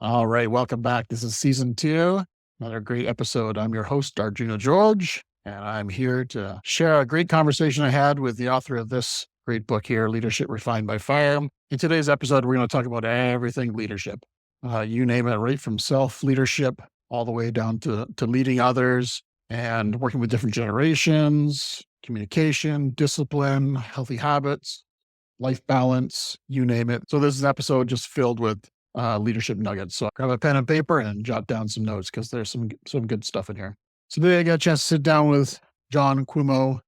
All right, welcome back. This is season 2, another great episode. I'm your host, Arjuna George, and I'm here to share a great conversation I had with the author of this great book here, Leadership Refined by Fire. In today's episode, we're going to talk about everything leadership. You name it, right from self-leadership all the way down to leading others and working with different generations, communication, discipline, healthy habits, life balance, you name it. So this is an episode just filled with leadership nuggets. So grab a pen and paper and jot down some notes because there's some good stuff in here. So today I got a chance to sit down with John Cuomo,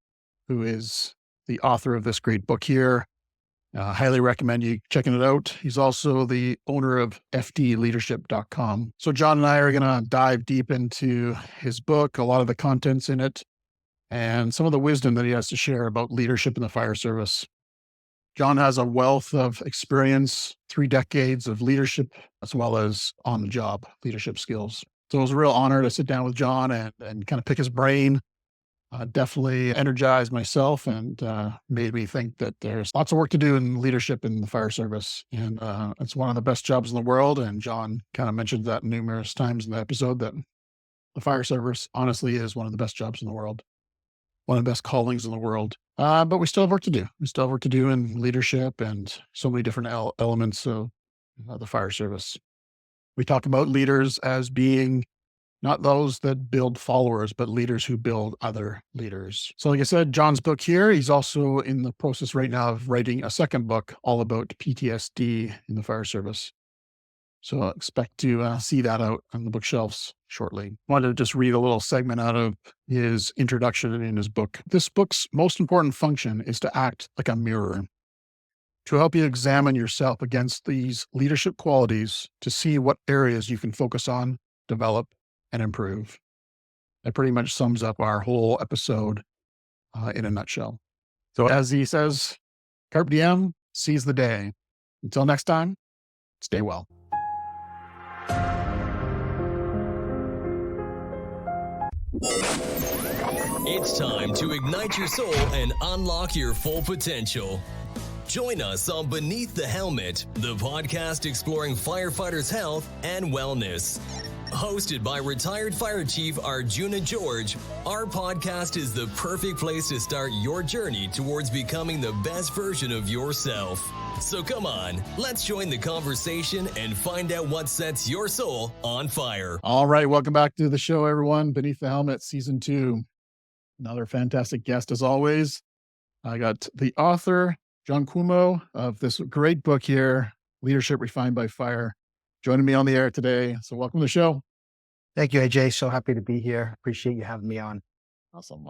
who is the author of this great book here. Highly recommend you checking it out. He's also the owner of fdleadership.com. So John and I are going to dive deep into his book, a lot of the contents in it, and some of the wisdom that he has to share about leadership in the fire service. John has a wealth of experience, 3 decades of leadership, as well as on-the-job leadership skills. So it was a real honor to sit down with John and kind of pick his brain. Definitely energized myself and made me think that there's lots of work to do in leadership in the fire service. And it's one of the best jobs in the world. And John kind of mentioned that numerous times in the episode that the fire service honestly is one of the best jobs in the world, one of the best callings in the world. But we still have work to do. We still have work to do in leadership and so many different elements of the fire service. We talk about leaders as being not those that build followers, but leaders who build other leaders. So like I said, John's book here, he's also in the process right now of writing a second book all about PTSD in the fire service. So expect to see that out on the bookshelves shortly. I wanted to just read a little segment out of his introduction in his book. This book's most important function is to act like a mirror, to help you examine yourself against these leadership qualities to see what areas you can focus on, develop, and improve. That pretty much sums up our whole episode in a nutshell. So as he says, carpe diem, seize the day. Until next time, stay well. It's time to ignite your soul and unlock your full potential. Join us on Beneath the Helmet, the podcast exploring firefighters' health and wellness. Hosted by retired Fire Chief Arjuna George, our podcast is the perfect place to start your journey towards becoming the best version of yourself. So come on, let's join the conversation and find out what sets your soul on fire. All right, welcome back to the show, everyone. Beneath the Helmet, Season 2. Another fantastic guest as always. I got the author, John Cuomo, of this great book here, Leadership Refined by Fire, joining me on the air today. So welcome to the show. Thank you, AJ. So happy to be here. Appreciate you having me on. Awesome.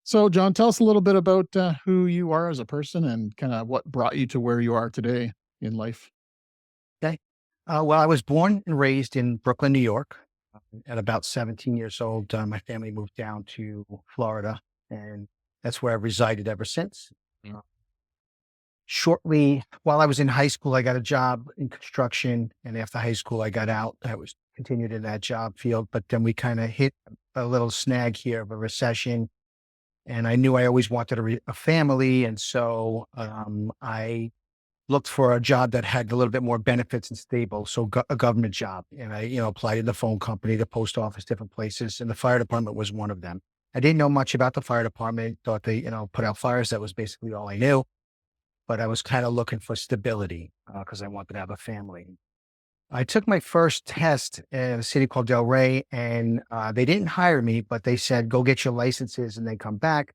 So John, tell us a little bit about who you are as a person and kind of what brought you to where you are today in life. Okay. Well, I was born and raised in Brooklyn, New York. At about 17 years old, my family moved down to Florida, and that's where I've resided ever since. Shortly, while I was in high school, I got a job in construction, and after high school, I got out. I was continued in that job field, but then we kind of hit a little snag here of a recession, and I knew I always wanted a family, and so I looked for a job that had a little bit more benefits and stable, so a government job, and I applied to the phone company, the post office, different places, and the fire department was one of them. I didn't know much about the fire department. Thought they put out fires. That was basically all I knew. But I was kind of looking for stability because I wanted to have a family. I took my first test in a city called Delray, and they didn't hire me, but they said, go get your licenses and then come back.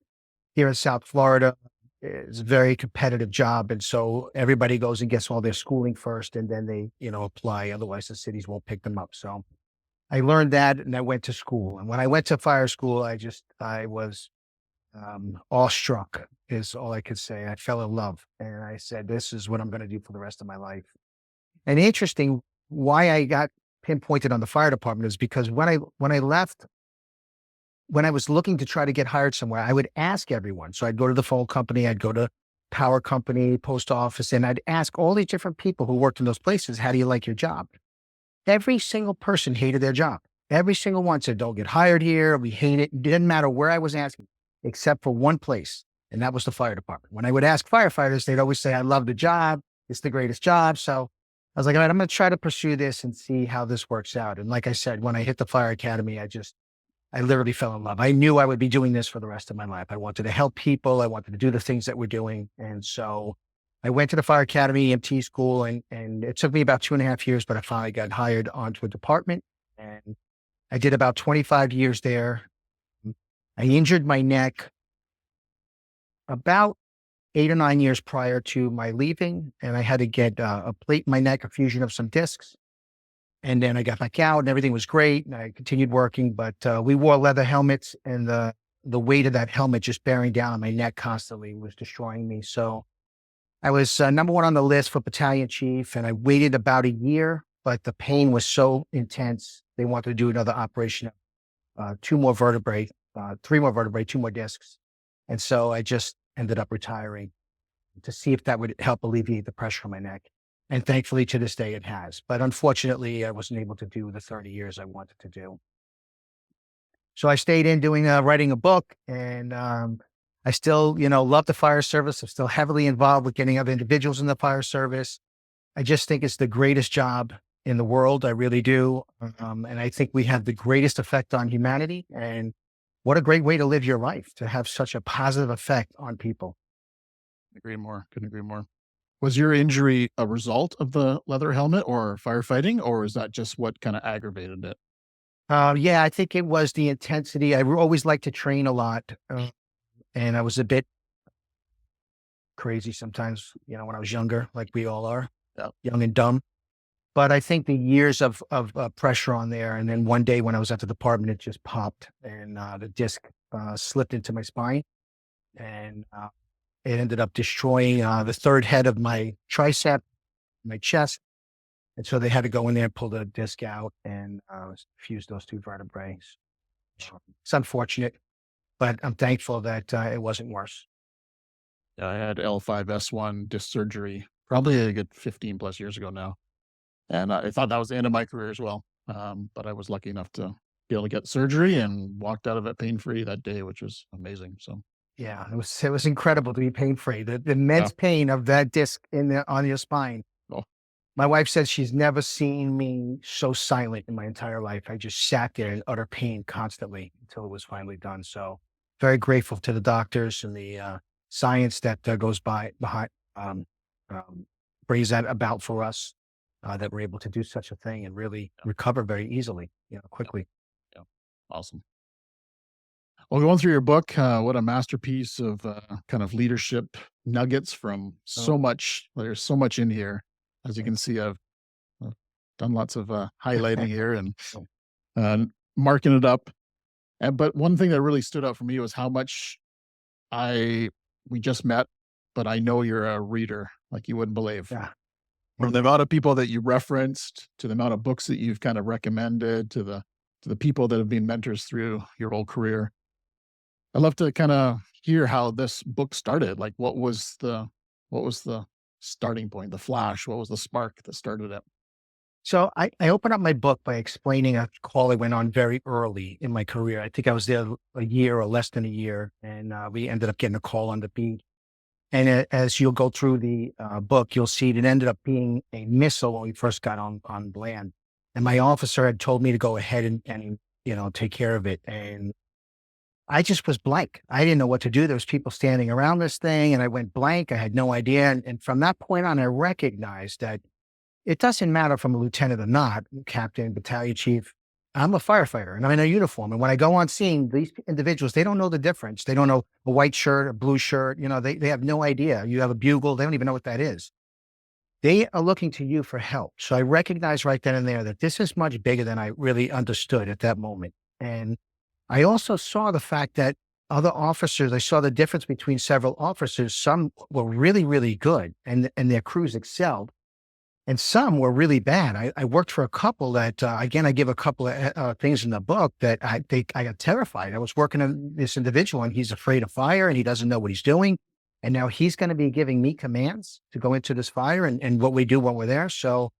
Here in South Florida, it's a very competitive job. And so everybody goes and gets all their schooling first, and then they, apply. Otherwise, the cities won't pick them up. So I learned that, and I went to school. And when I went to fire school, I was awestruck is all I could say. I fell in love, and I said, this is what I'm going to do for the rest of my life. And interesting, why I got pinpointed on the fire department is because when I left, when I was looking to try to get hired somewhere, I would ask everyone. So I'd go to the phone company, I'd go to power company, post office, and I'd ask all these different people who worked in those places, how do you like your job? Every single person hated their job. Every single one said, don't get hired here. We hate it. It didn't matter where I was asking, except for one place. And that was the fire department. When I would ask firefighters, they'd always say, I love the job. It's the greatest job. So I was like, all right, I'm going to try to pursue this and see how this works out. And like I said, when I hit the fire academy, I literally fell in love. I knew I would be doing this for the rest of my life. I wanted to help people. I wanted to do the things that we're doing. And so I went to the fire academy, EMT school, and it took me about 2.5 years, but I finally got hired onto a department, and I did about 25 years there. I injured my neck about 8 or 9 years prior to my leaving, and I had to get a plate in my neck, a fusion of some discs. And then I got back out and everything was great. And I continued working, but we wore leather helmets, and the weight of that helmet just bearing down on my neck constantly was destroying me. So I was number one on the list for battalion chief, and I waited about a year, but the pain was so intense. They wanted to do another operation, two more vertebrae, three more vertebrae, two more discs. And so I just ended up retiring to see if that would help alleviate the pressure on my neck. And thankfully to this day it has. But unfortunately, I wasn't able to do the 30 years I wanted to do. So I stayed in doing, writing a book, and I still, love the fire service. I'm still heavily involved with getting other individuals in the fire service. I just think it's the greatest job in the world. I really do. And I think we have the greatest effect on humanity. And what a great way to live your life, to have such a positive effect on people. Agree more. Couldn't agree more. Was your injury a result of the leather helmet or firefighting, or is that just what kind of aggravated it? Yeah, I think it was the intensity. Always liked to train a lot. And I was a bit crazy sometimes, when I was younger, like we all are, Yeah. young and dumb. But I think the years of pressure on there, and then one day when I was at the department, it just popped, and the disc slipped into my spine, and it ended up destroying the third head of my tricep, my chest. And so they had to go in there and pull the disc out and fuse those two vertebrae. So it's unfortunate, but I'm thankful that it wasn't worse. Yeah, I had L5S1 disc surgery probably a good 15 plus years ago now. And I thought that was the end of my career as well. But I was lucky enough to be able to get surgery and walked out of it pain free that day, which was amazing. So, Yeah, it was incredible to be pain free. The yeah. immense pain of that disc on your spine. Oh, My wife said she's never seen me so silent in my entire life. I just sat there in utter pain constantly until it was finally done. So very grateful to the doctors and the science that goes behind, um, um, brings that about for us, that we're able to do such a thing and really recover very easily, yeah, quickly. yeah. Awesome. Well, going through your book, what a masterpiece of kind of leadership nuggets from So, so much. There's so much in here. As you can see, I've done lots of highlighting here and uh, marking it up. But one thing that really stood out for me was how much I we just met, but I know you're a reader like you wouldn't believe. yeah. From the amount of people that you referenced, to the amount of books that you've kind of recommended, to the people that have been mentors through your whole career. I'd love to kind of hear how this book started. Like, what was the starting point, the flash? What was the spark that started it? So I open up my book by explaining a call I went on very early in my career. I think I was there a year or less than a year, and we ended up getting a call on the beat. And as you'll go through the book, you'll see it ended up being a missile when we first got on land. And my officer had told me to go ahead and take care of it. And I just was blank. I didn't know what to do. There was people standing around this thing, and I went blank. I had no idea. And from that point on, I recognized that it doesn't matter if I'm a lieutenant or not, captain, battalion chief. I'm a firefighter and I'm in a uniform. And when I go on scene, these individuals, they don't know the difference. They don't know a white shirt, a blue shirt. They have no idea. You have a bugle. They don't even know what that is. They are looking to you for help. So I recognized right then and there that this is much bigger than I really understood at that moment. And I also saw the fact that other officers, I saw the difference between several officers. Some were really, really good and their crews excelled. And some were really bad. I worked for a couple that, again, I give a couple of things in the book that I got terrified. I was working on this individual, and he's afraid of fire and he doesn't know what he's doing. And now he's going to be giving me commands to go into this fire and what we do when we're there. So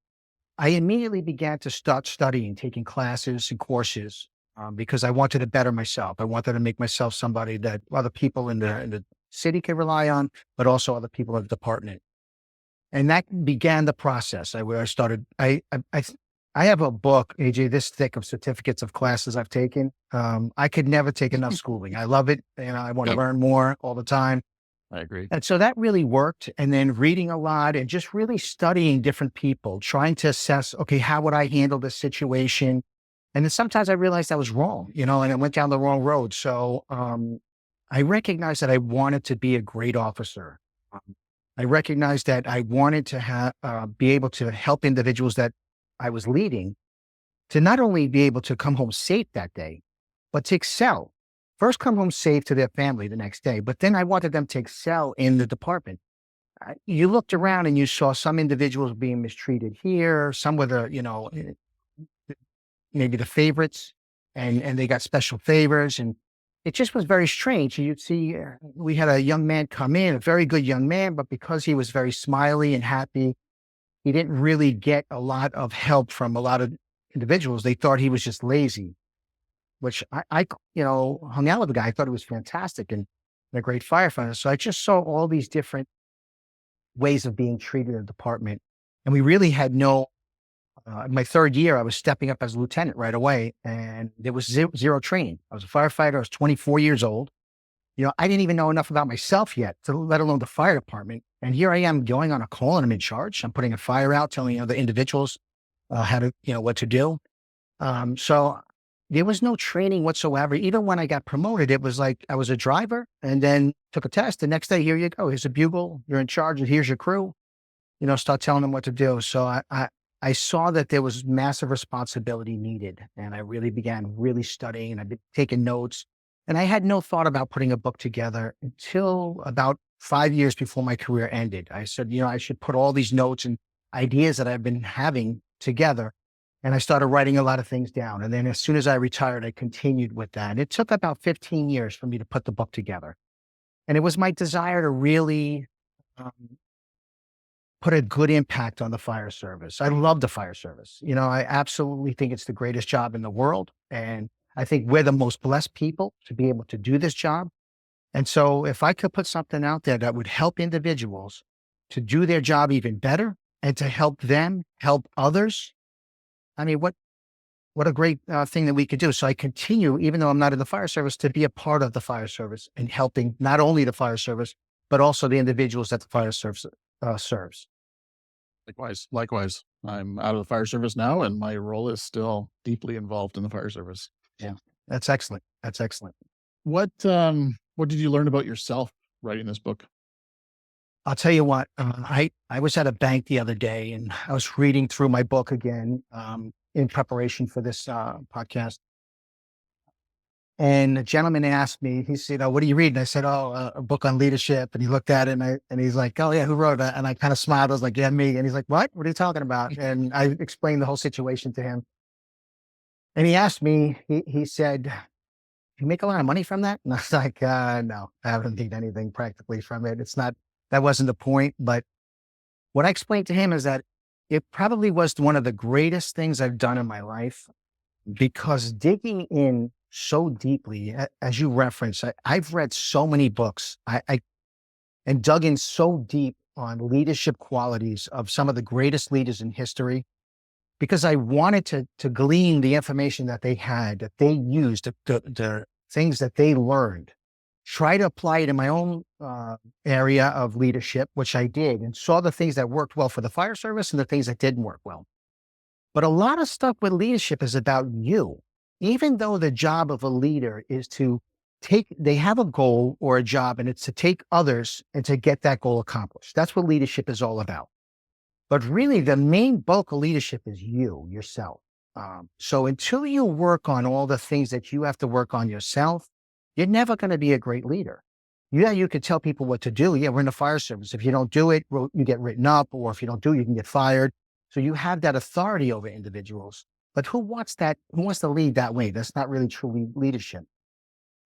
I immediately began to start studying, taking classes and courses, because I wanted to better myself. I wanted to make myself somebody that other people in the city could rely on, but also other people in the department. And that began the process. Where I started, I have a book, AJ, this thick of certificates of classes I've taken. I could never take enough schooling. I love it. I want to Yep, learn more all the time. I agree. And so that really worked. And then reading a lot and just really studying different people, trying to assess, okay, how would I handle this situation? And then sometimes I realized I was wrong, and I went down the wrong road. So I recognized that I wanted to be a great officer. Um, I recognized that I wanted to be able to help individuals that I was leading to not only be able to come home safe that day, but to excel. First, come home safe to their family the next day, but then I wanted them to excel in the department. You looked around and you saw some individuals being mistreated here, some were maybe the favorites, and they got special favors, and it just was very strange. You'd see we had a young man come in, a very good young man, but because he was very smiley and happy, he didn't really get a lot of help from a lot of individuals. They thought he was just lazy, which I hung out with the guy. I thought he was fantastic and a great firefighter. So I just saw all these different ways of being treated in the department. And we really had in my third year, I was stepping up as a lieutenant right away, and there was zero training. I was a firefighter. I was 24 years old. I didn't even know enough about myself yet, let alone the fire department. And here I am going on a call and I'm in charge. I'm putting a fire out, telling, the individuals how to, what to do. So there was no training whatsoever. Even when I got promoted, it was like I was a driver and then took a test. The next day, here you go. Here's a bugle. You're in charge. And here's your crew. Start telling them what to do. So I saw that there was massive responsibility needed. And I really began studying, and I've been taking notes. And I had no thought about putting a book together until about 5 years before my career ended. I said, I should put all these notes and ideas that I've been having together. And I started writing a lot of things down. And then as soon as I retired, I continued with that. And it took about 15 years for me to put the book together. And it was my desire to really um, put a good impact on the fire service. I love the fire service. I absolutely think it's the greatest job in the world. And I think we're the most blessed people to be able to do this job. And so if I could put something out there that would help individuals to do their job even better and to help them help others, I mean, what a great thing that we could do. So I continue, even though I'm not in the fire service, to be a part of the fire service and helping not only the fire service, but also the individuals that the fire service serves. Likewise. I'm out of the fire service now, and my role is still deeply involved in the fire service. Yeah, that's excellent. That's excellent. What did you learn about yourself writing this book? I'll tell you what, I was at a bank the other day and I was reading through my book again in preparation for this podcast. And a gentleman asked me, he said, "Oh, what are you reading?" I said, "Oh, a book on leadership." And he looked at it and he's like, "Oh yeah, who wrote it?" And I kind of smiled. I was like, "Yeah, me." And he's like, "What? What are you talking about?" And I explained the whole situation to him. And he asked me, he said, "You make a lot of money from that?" And I was like, "No, I haven't made anything practically from it. That wasn't the point." But what I explained to him is that it probably was one of the greatest things I've done in my life, because digging in so deeply, as you referenced, I've read so many books. And dug in so deep on leadership qualities of some of the greatest leaders in history, because I wanted to glean the information that they had, that they used, the things that they learned, try to apply it in my own area of leadership, which I did, and saw the things that worked well for the fire service and the things that didn't work well. But a lot of stuff with leadership is about you. Even though the job of a leader is they have a goal or a job, and it's to take others and to get that goal accomplished. That's what leadership is all about. But really, the main bulk of leadership is yourself. So until you work on all the things that you have to work on yourself, you're never going to be a great leader. Yeah, you could tell people what to do. Yeah, we're in the fire service. If you don't do it, you get written up, or if you don't do it, you can get fired. So you have that authority over individuals. But who wants that? Who wants to lead that way? That's not really true leadership.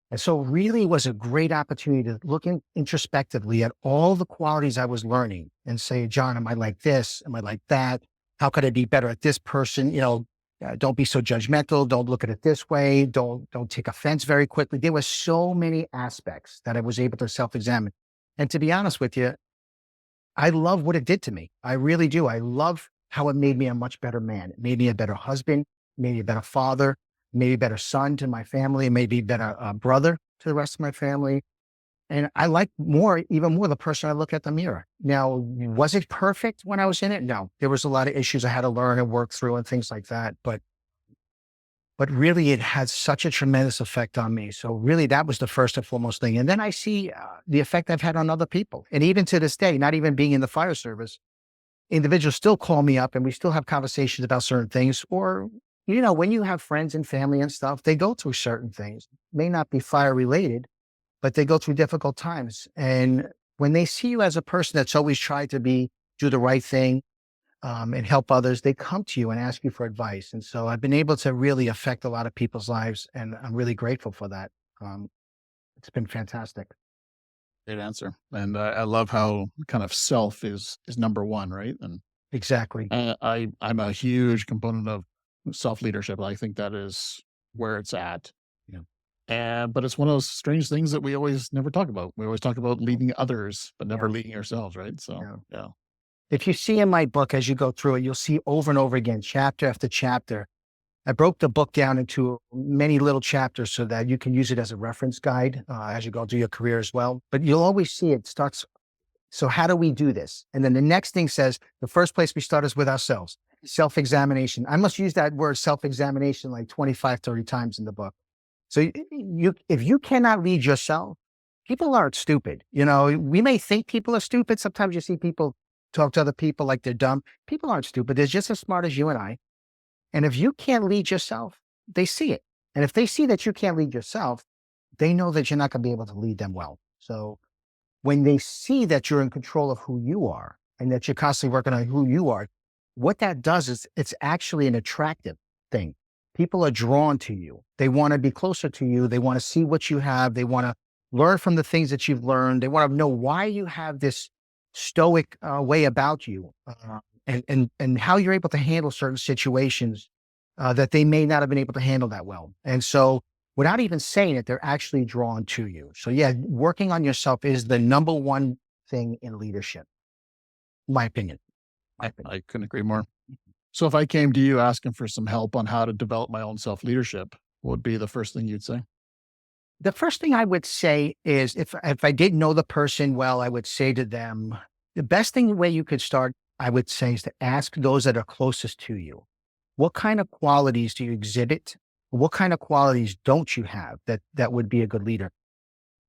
And so really was a great opportunity to look introspectively at all the qualities I was learning and say, "John, am I like this? Am I like that? How could I be better at this person? Don't be so judgmental. Don't look at it this way. Don't take offense very quickly." There were so many aspects that I was able to self-examine. And to be honest with you, I love what it did to me. I really do. I love how it made me a much better man. It made me a better husband, made me a better father, made me a better son to my family, it made me a better brother to the rest of my family. And I like even more the person I look at the mirror. Now, was it perfect when I was in it? No, there was a lot of issues I had to learn and work through and things like that. But really it had such a tremendous effect on me. So really that was the first and foremost thing. And then I see the effect I've had on other people. And even to this day, not even being in the fire service, individuals still call me up and we still have conversations about certain things. Or, when you have friends and family and stuff, they go through certain things, may not be fire related, but they go through difficult times. And when they see you as a person that's always tried to do the right thing, and help others, they come to you and ask you for advice. And so I've been able to really affect a lot of people's lives, and I'm really grateful for that. Um, it's been fantastic. Great answer. And I love how kind of self is number one, right? And Exactly. I'm a huge component of self leadership. I think that is where it's at. Yeah. And but it's one of those strange things that we always never talk about. We always talk about leading others, but never Yeah. leading ourselves, right? So Yeah. yeah. If you see in my book, as you go through it, you'll see over and over again, chapter after chapter. I broke the book down into many little chapters so that you can use it as a reference guide as you go through your career as well. But you'll always see it starts. So how do we do this? And then the next thing says, the first place we start is with ourselves, self-examination. I must use that word self-examination like 25, 30 times in the book. So if you cannot lead yourself, people aren't stupid. We may think people are stupid. Sometimes you see people talk to other people like they're dumb. People aren't stupid. They're just as smart as you and I. And if you can't lead yourself, they see it. And if they see that you can't lead yourself, they know that you're not going to be able to lead them well. So when they see that you're in control of who you are and that you're constantly working on who you are, what that does is it's actually an attractive thing. People are drawn to you. They want to be closer to you. They want to see what you have. They want to learn from the things that you've learned. They want to know why you have this stoic way about you, and how you're able to handle certain situations that they may not have been able to handle that well. And so without even saying it, they're actually drawn to you. So yeah, working on yourself is the number one thing in leadership. My opinion. I couldn't agree more. So if I came to you asking for some help on how to develop my own self leadership, what would be the first thing you'd say? The first thing I would say is if I didn't know the person well, I would say to them, the best thing way you could start, I would say, is to ask those that are closest to you. What kind of qualities do you exhibit? What kind of qualities don't you have that would be a good leader?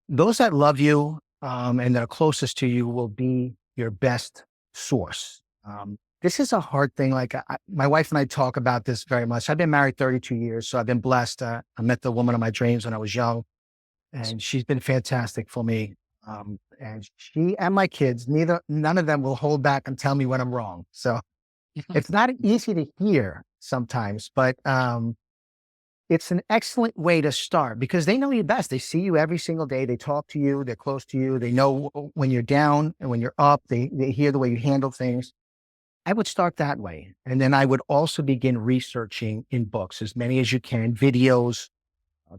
Those that love you and that are closest to you will be your best source. This is a hard thing. Like my wife and I talk about this very much. I've been married 32 years, so I've been blessed. I met the woman of my dreams when I was young, and she's been fantastic for me. And she and my kids, none of them will hold back and tell me when I'm wrong. So it's not easy to hear sometimes, but it's an excellent way to start because they know you best. They see you every single day. They talk to you. They're close to you. They know when you're down and when you're up. They hear the way you handle things. I would start that way. And then I would also begin researching in books, as many as you can, videos,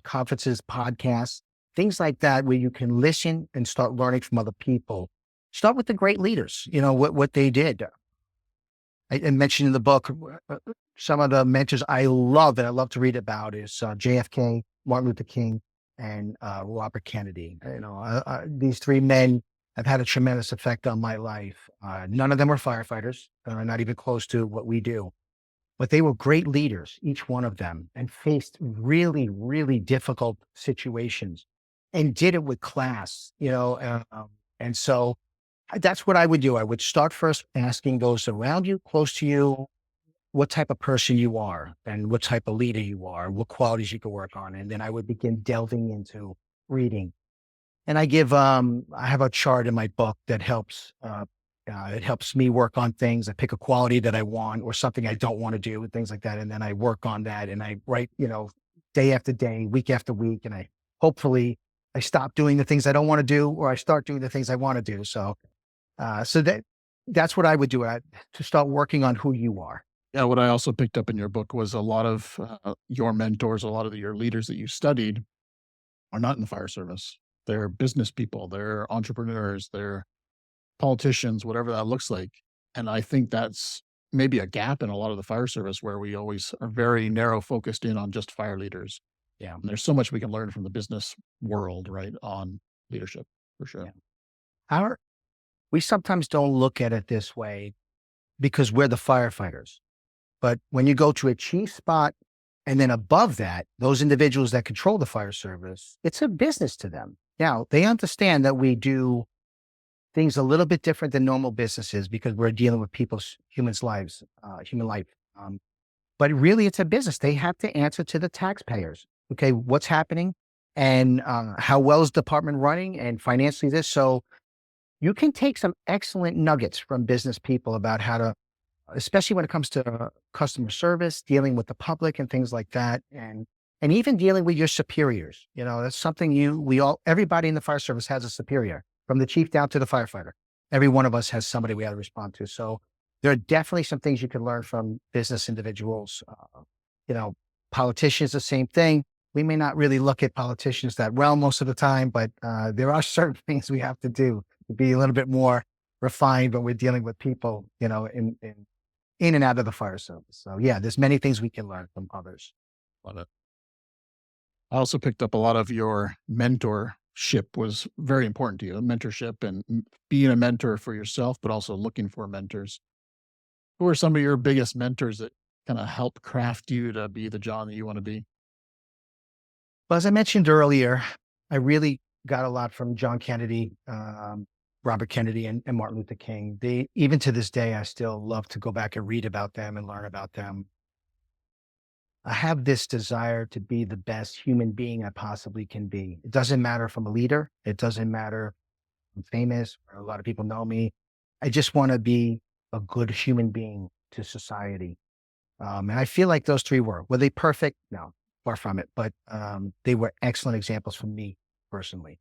conferences, podcasts, things like that, where you can listen and start learning from other people. Start with the great leaders, what they did. I mentioned in the book, some of the mentors I love that I love to read about is JFK, Martin Luther King, and Robert Kennedy. These three men have had a tremendous effect on my life. None of them were firefighters, not even close to what we do, but they were great leaders, each one of them, and faced really, really difficult situations and did it with class, and so that's what I would do. I would start first asking those around you, close to you, what type of person you are and what type of leader you are, what qualities you can work on. And then I would begin delving into reading. And I have a chart in my book that it helps me work on things. I pick a quality that I want or something I don't want to do and things like that. And then I work on that and I write, day after day, week after week. And hopefully I stop doing the things I don't want to do or I start doing the things I want to do. So that's what I would do to start working on who you are. Yeah, what I also picked up in your book was a lot of your mentors, a lot of your leaders that you studied are not in the fire service. They're business people, they're entrepreneurs, they're politicians, whatever that looks like. And I think that's maybe a gap in a lot of the fire service where we always are very narrow focused in on just fire leaders. Yeah. And there's so much we can learn from the business world, right, on leadership for sure. Yeah. Our we sometimes don't look at it this way because we're the firefighters. But when you go to a chief spot and then above that, those individuals that control the fire service, it's a business to them. Now, they understand that we do things a little bit different than normal businesses because we're dealing with humans' lives, human life. Um, but really, it's a business. They have to answer to the taxpayers. Okay, what's happening and how well is the department running and financially this. So you can take some excellent nuggets from business people about how to, especially when it comes to customer service, dealing with the public and things like that. And even dealing with your superiors, that's something everybody in the fire service has a superior from the chief down to the firefighter. Every one of us has somebody we have to respond to. So there are definitely some things you can learn from business individuals. Politicians, the same thing. We may not really look at politicians that well most of the time, but there are certain things we have to do to be a little bit more refined when we're dealing with people, in and out of the fire service. So yeah, there's many things we can learn from others. Love it. I also picked up a lot of your mentorship was very important to you, mentorship and being a mentor for yourself, but also looking for mentors. Who are some of your biggest mentors that kind of help craft you to be the John that you want to be? Well, as I mentioned earlier, I really got a lot from John Kennedy, Robert Kennedy, and Martin Luther King. Even to this day, I still love to go back and read about them and learn about them. I have this desire to be the best human being I possibly can be. It doesn't matter if I'm a leader. It doesn't matter if I'm famous or a lot of people know me. I just want to be a good human being to society. And I feel like those three were they perfect? No, far from it. But they were excellent examples for me personally.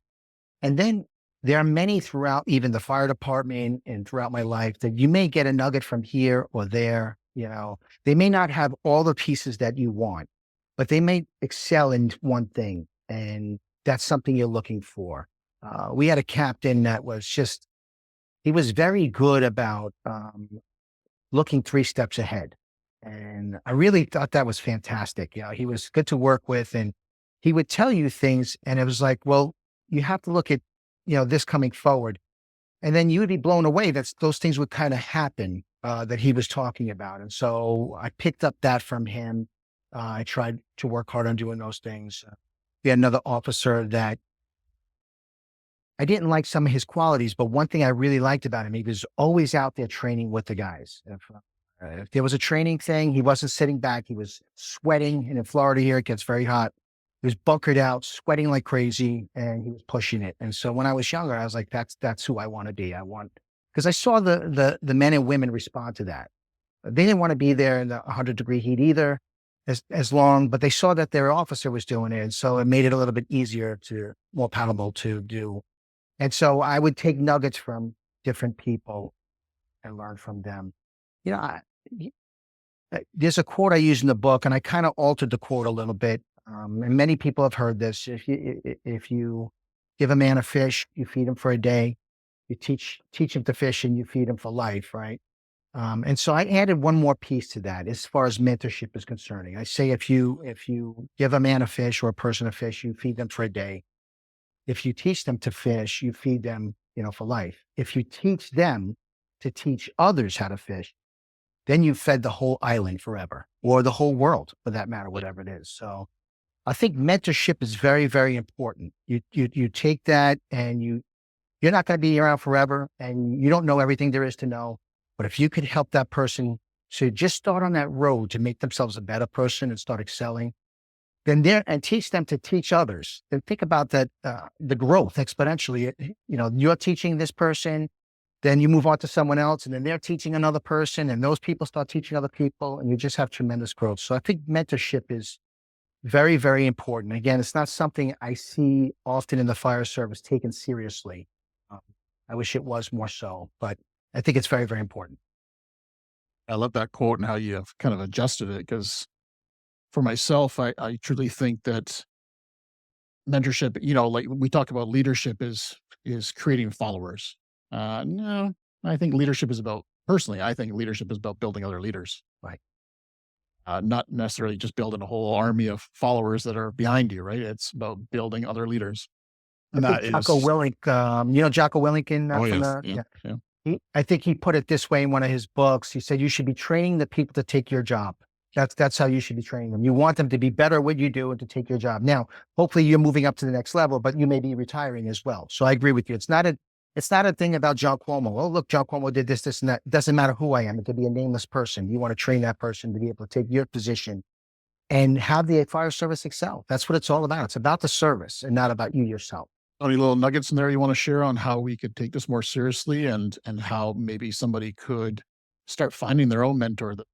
And then there are many throughout even the fire department and throughout my life that you may get a nugget from here or there. They may not have all the pieces that you want, but they may excel in one thing. And that's something you're looking for. We had a captain that he was very good about looking 3 steps ahead. And I really thought that was fantastic. He was good to work with and he would tell you things and it was like, well, you have to look at, this coming forward. And then you would be blown away that those things would kind of happen that he was talking about. And so I picked up that from him. I tried to work hard on doing those things. We had another officer that I didn't like some of his qualities, but one thing I really liked about him, he was always out there training with the guys. If there was a training thing, he wasn't sitting back. He was sweating. And in Florida here, it gets very hot. He was bunkered out, sweating like crazy, and he was pushing it. And so when I was younger, I was like, that's who I want to be. Because I saw the men and women respond to that. They didn't want to be there in the 100-degree heat either as long, but they saw that their officer was doing it. And so it made it a little bit more palatable to do. And so I would take nuggets from different people and learn from them. There's a quote I use in the book, and I kind of altered the quote a little bit. And many people have heard this. If you give a man a fish, you feed him for a day. You teach him to fish, and you feed him for life, right? And so I added one more piece to that as far as mentorship is concerning. I say if you give a man a fish or a person a fish, you feed them for a day. If you teach them to fish, you feed them, for life. If you teach them to teach others how to fish, then you've fed the whole island forever, or the whole world for that matter, whatever it is. So I think mentorship is very, very important. You take that and you're not going to be around forever and you don't know everything there is to know. But if you could help that person to just start on that road to make themselves a better person and start excelling, then and teach them to teach others. Then think about that, the growth exponentially. You're teaching this person, then you move on to someone else and then they're teaching another person and those people start teaching other people and you just have tremendous growth. So I think mentorship is very, very important. Again, it's not something I see often in the fire service taken seriously. I wish it was more so, but I think it's very, very important. I love that quote and how you have kind of adjusted it because for myself, I truly think that mentorship, like we talk about leadership is creating followers. No, I think leadership is about, personally, I think leadership is about building other leaders, Right. not necessarily just building a whole army of followers that are behind you, right? It's about building other leaders. I And think that Jocko is, Willink, Jocko Willink oh, from yes. the, Yeah. yeah. Yeah. I think he put it this way in one of his books. He said, you should be training the people to take your job. That's how you should be training them. You want them to be better at what you do and to take your job. Now, hopefully you're moving up to the next level, but you may be retiring as well. So I agree with you. It's not a thing about John Cuomo. Oh, look, John Cuomo did this, this, and that. It doesn't matter who I am. It could be a nameless person. You want to train that person to be able to take your position and have the fire service excel. That's what it's all about. It's about the service and not about you yourself. Any little nuggets in there you want to share on how we could take this more seriously, and how maybe somebody could start finding their own mentor that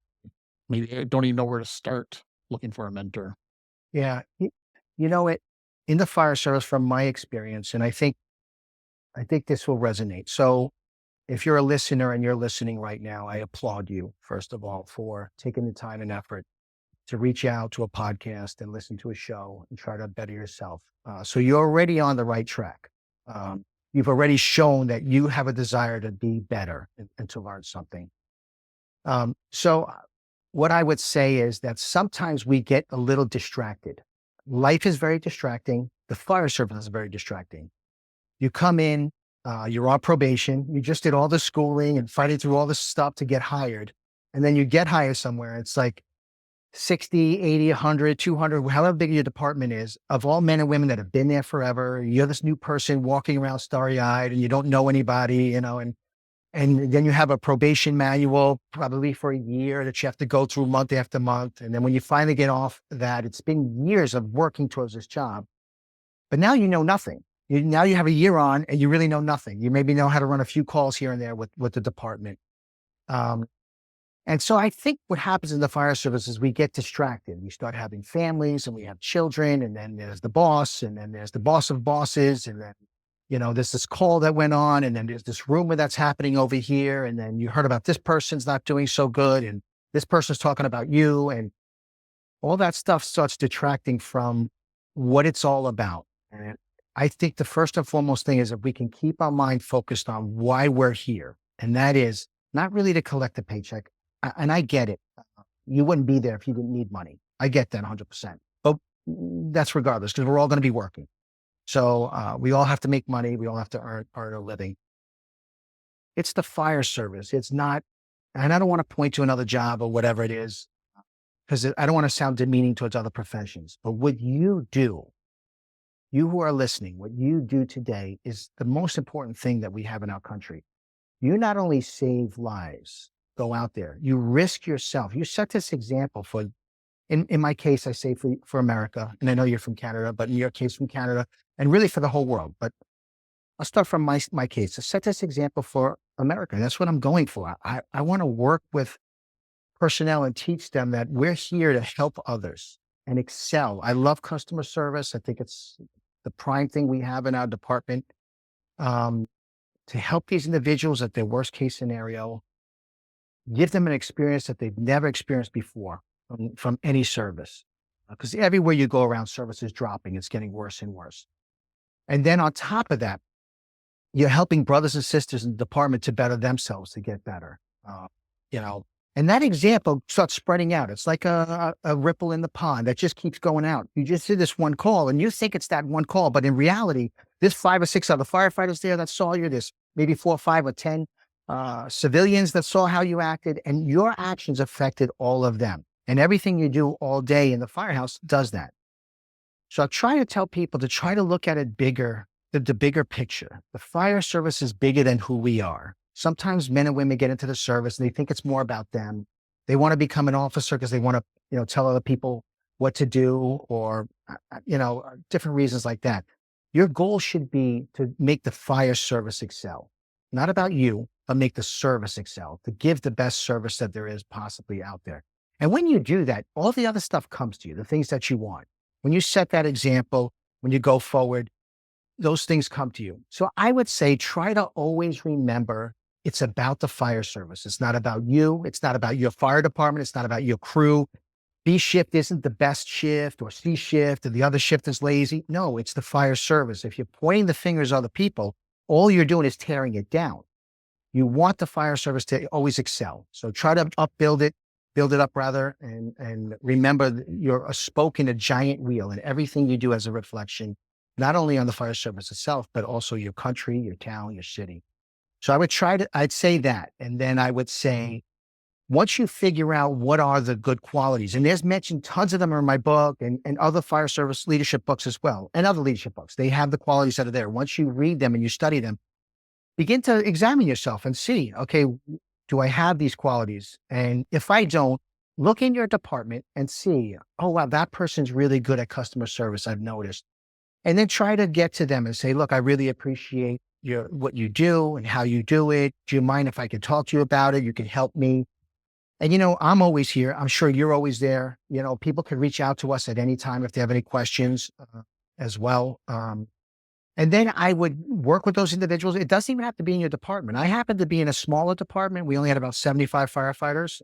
maybe don't even know where to start looking for a mentor? Yeah. You know it in the fire service from my experience, and I think this will resonate. So if you're a listener and you're listening right now, I applaud you, first of all, for taking the time and effort to reach out to a podcast and listen to a show and try to better yourself. So you're already on the right track. You've already shown that you have a desire to be better and to learn something. So what I would say is that sometimes we get a little distracted. Life is very distracting. The fire service is very distracting. You come in, you're on probation. You just did all the schooling and fighting through all this stuff to get hired. And then you get hired somewhere. It's like 60, 80, 100, 200, however big your department is, of all men and women that have been there forever. You're this new person walking around starry eyed and you don't know anybody, and then you have a probation manual probably for a year that you have to go through month after month. And then when you finally get off that, it's been years of working towards this job, but now you know nothing. Now you have a year on and you really know nothing. You maybe know how to run a few calls here and there with the department. Um, and so I think what happens in the fire service is we get distracted. We start having families and we have children, and then there's the boss, and then there's the boss of bosses, and then there's this call that went on, and then there's this rumor that's happening over here. And then you heard about this person's not doing so good, and this person's talking about you, and all that stuff starts detracting from what it's all about. And I think the first and foremost thing is if we can keep our mind focused on why we're here, and that is not really to collect a paycheck. And I get it. You wouldn't be there if you didn't need money. I get that 100%. But that's regardless, because we're all going to be working. So we all have to make money. We all have to earn a living. It's the fire service. It's not, and I don't want to point to another job or whatever it is, because I don't want to sound demeaning towards other professions. But what you do, you who are listening, what you do today is the most important thing that we have in our country. You not only save lives, go out there, you risk yourself. You set this example for, in my case, I say for America, and I know you're from Canada, but in your case from Canada, and really for the whole world. But I'll start from my case. To set this example for America. That's what I'm going for. I want to work with personnel and teach them that we're here to help others and excel. I love customer service. I think it's the prime thing we have in our department, to help these individuals at their worst case scenario, give them an experience that they've never experienced before from any service. Because everywhere you go around, service is dropping. It's getting worse and worse. And then on top of that, you're helping brothers and sisters in the department to better themselves, to get better. You know, and that example starts spreading out. It's like a ripple in the pond that just keeps going out. You just did this one call and you think it's that one call, but in reality, there's 5 or 6 other firefighters there that saw you. There's maybe 4 or 5 or 10 civilians that saw how you acted, and your actions affected all of them. And everything you do all day in the firehouse does that. So I try to tell people to try to look at it bigger, the bigger picture. The fire service is bigger than who we are. Sometimes men and women get into the service and they think it's more about them. They want to become an officer because they want to, tell other people what to do, or, different reasons like that. Your goal should be to make the fire service excel. Not about you, but make the service excel, to give the best service that there is possibly out there. And when you do that, all the other stuff comes to you, the things that you want. When you set that example, when you go forward, those things come to you. So I would say try to always remember it's about the fire service. It's not about you. It's not about your fire department. It's not about your crew. B shift isn't the best shift, or C shift, or the other shift is lazy. No, it's the fire service. If you're pointing the fingers at other people, all you're doing is tearing it down. You want the fire service to always excel. So try to build it up rather, and remember you're a spoke in a giant wheel, and everything you do has a reflection, not only on the fire service itself, but also your country, your town, your city. So I'd say that. And then I would say, once you figure out what are the good qualities, and there's mentioned tons of them are in my book and other fire service leadership books as well, and other leadership books, they have the qualities that are there. Once you read them and you study them, begin to examine yourself and see, okay, do I have these qualities? And if I don't, look in your department and see, oh, wow, that person's really good at customer service, I've noticed. And then try to get to them and say, look, I really appreciate what you do and how you do it. Do you mind if I could talk to you about it? You can help me. And, I'm always here. I'm sure you're always there. People can reach out to us at any time if they have any questions as well. And then I would work with those individuals. It doesn't even have to be in your department. I happen to be in a smaller department. We only had about 75 firefighters.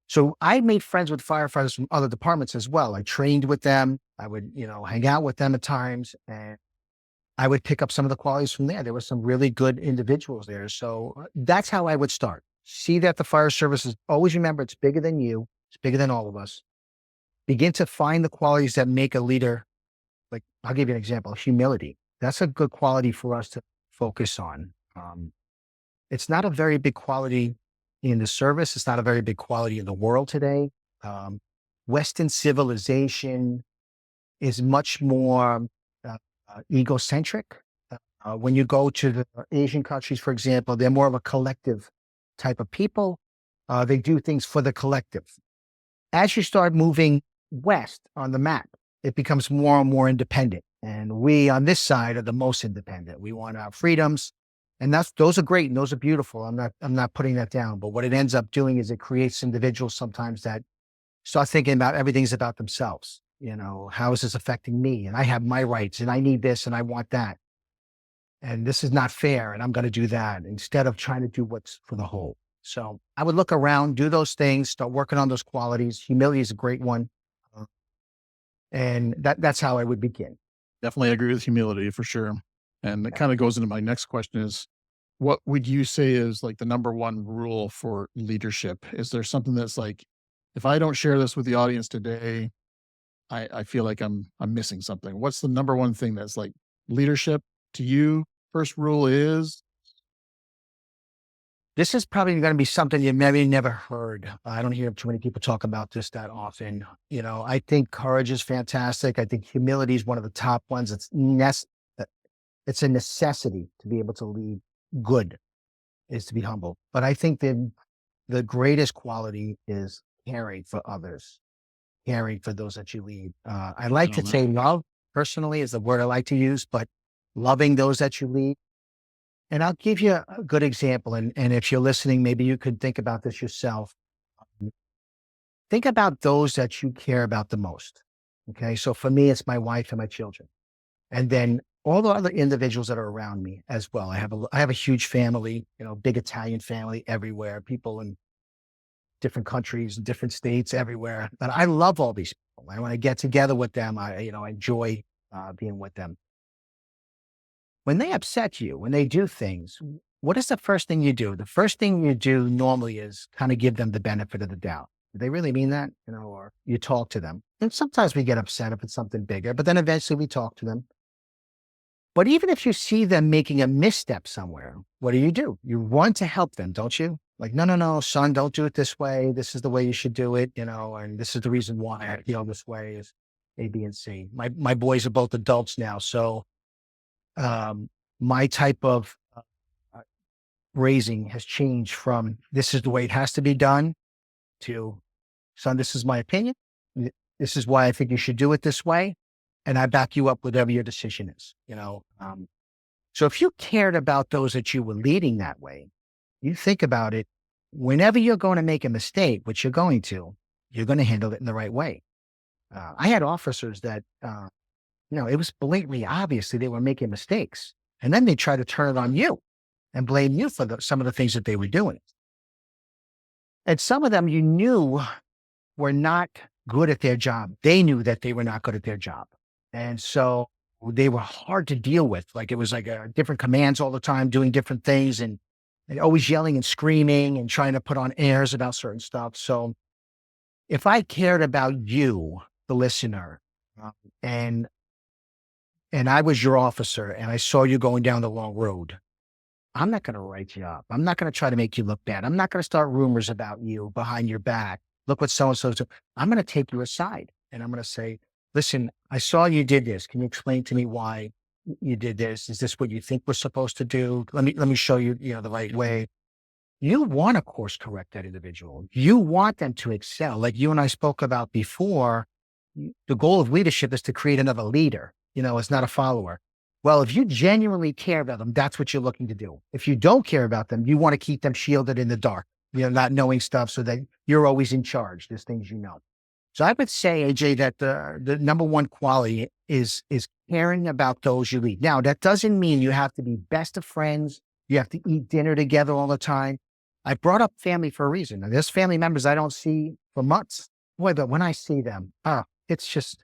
So I made friends with firefighters from other departments as well. I trained with them. I would, hang out with them at times, and I would pick up some of the qualities from there. There were some really good individuals there. So that's how I would start. See that the fire service is, always remember, it's bigger than you. It's bigger than all of us. Begin to find the qualities that make a leader. Like, I'll give you an example, humility. That's a good quality for us to focus on. It's not a very big quality in the service. It's not a very big quality in the world today. Western civilization is much more egocentric. When you go to the Asian countries, for example, they're more of a collective type of people. They do things for the collective. As you start moving west on the map, it becomes more and more independent. And we on this side are the most independent. We want our freedoms. And those are great and those are beautiful. I'm not putting that down. But what it ends up doing is it creates individuals sometimes that start thinking about everything's about themselves. How is this affecting me? And I have my rights and I need this and I want that. And this is not fair. And I'm going to do that instead of trying to do what's for the whole. So I would look around, do those things, start working on those qualities. Humility is a great one. And that's how I would begin. Definitely agree with humility for sure. And it kind of goes into my next question is, what would you say is like the number one rule for leadership? Is there something that's like, if I don't share this with the audience today, I feel like I'm missing something. What's the number one thing that's like leadership to you? First rule is? This is probably going to be something you maybe never heard. I don't hear too many people talk about this that often. I think courage is fantastic. I think humility is one of the top ones. It's a necessity to be able to lead good, is to be humble. But I think that the greatest quality is caring for others, caring for those that you lead. I like to say love, personally, is the word I like to use, but loving those that you lead. And I'll give you a good example. And if you're listening, maybe you could think about this yourself. Think about those that you care about the most. Okay. So for me, it's my wife and my children. And then all the other individuals that are around me as well. I have a huge family, big Italian family everywhere, people in different countries, different states, everywhere. But I love all these people. I want to get together with them. I enjoy being with them. When they upset you, when they do things, what is the first thing you do? The first thing you do normally is kind of give them the benefit of the doubt. Do they really mean that? Or you talk to them. And sometimes we get upset if it's something bigger, but then eventually we talk to them. But even if you see them making a misstep somewhere, what do? You want to help them, don't you? Like, no, son, don't do it this way. This is the way you should do it, and this is the reason why I feel this way is A, B, and C. My boys are both adults now, so my type of raising has changed from this is the way it has to be done to, son, this is my opinion. This is why I think you should do it this way. And I back you up whatever your decision is, So if you cared about those that you were leading that way, you think about it, whenever you're going to make a mistake, which you're going to handle it in the right way. I had officers that, it was blatantly obviously they were making mistakes. And then they try to turn it on you and blame you for some of the things that they were doing. And some of them you knew were not good at their job. They knew that they were not good at their job. And so they were hard to deal with. Like it was like different commands all the time, doing different things. And and always yelling and screaming and trying to put on airs about certain stuff. So if I cared about you, the listener, um, and I was your officer and I saw you going down the wrong road, I'm not going to write you up. I'm not going to try to make you look bad. I'm not going to start rumors about you behind your back. Look what so-and-so. I'm going to take you aside and I'm going to say, listen, I saw you did this. Can you explain to me why you did this? Is this what you think we're supposed to do? Let me show you, the right way. You want to course correct that individual. You want them to excel. Like you and I spoke about before, the goal of leadership is to create another leader. It's not a follower. Well, if you genuinely care about them, that's what you're looking to do. If you don't care about them, you want to keep them shielded in the dark, not knowing stuff so that you're always in charge. There's things you know. So I would say, AJ, that the number one quality is caring about those you lead. Now, that doesn't mean you have to be best of friends. You have to eat dinner together all the time. I brought up family for a reason. And there's family members I don't see for months. Boy, but when I see them, it's just,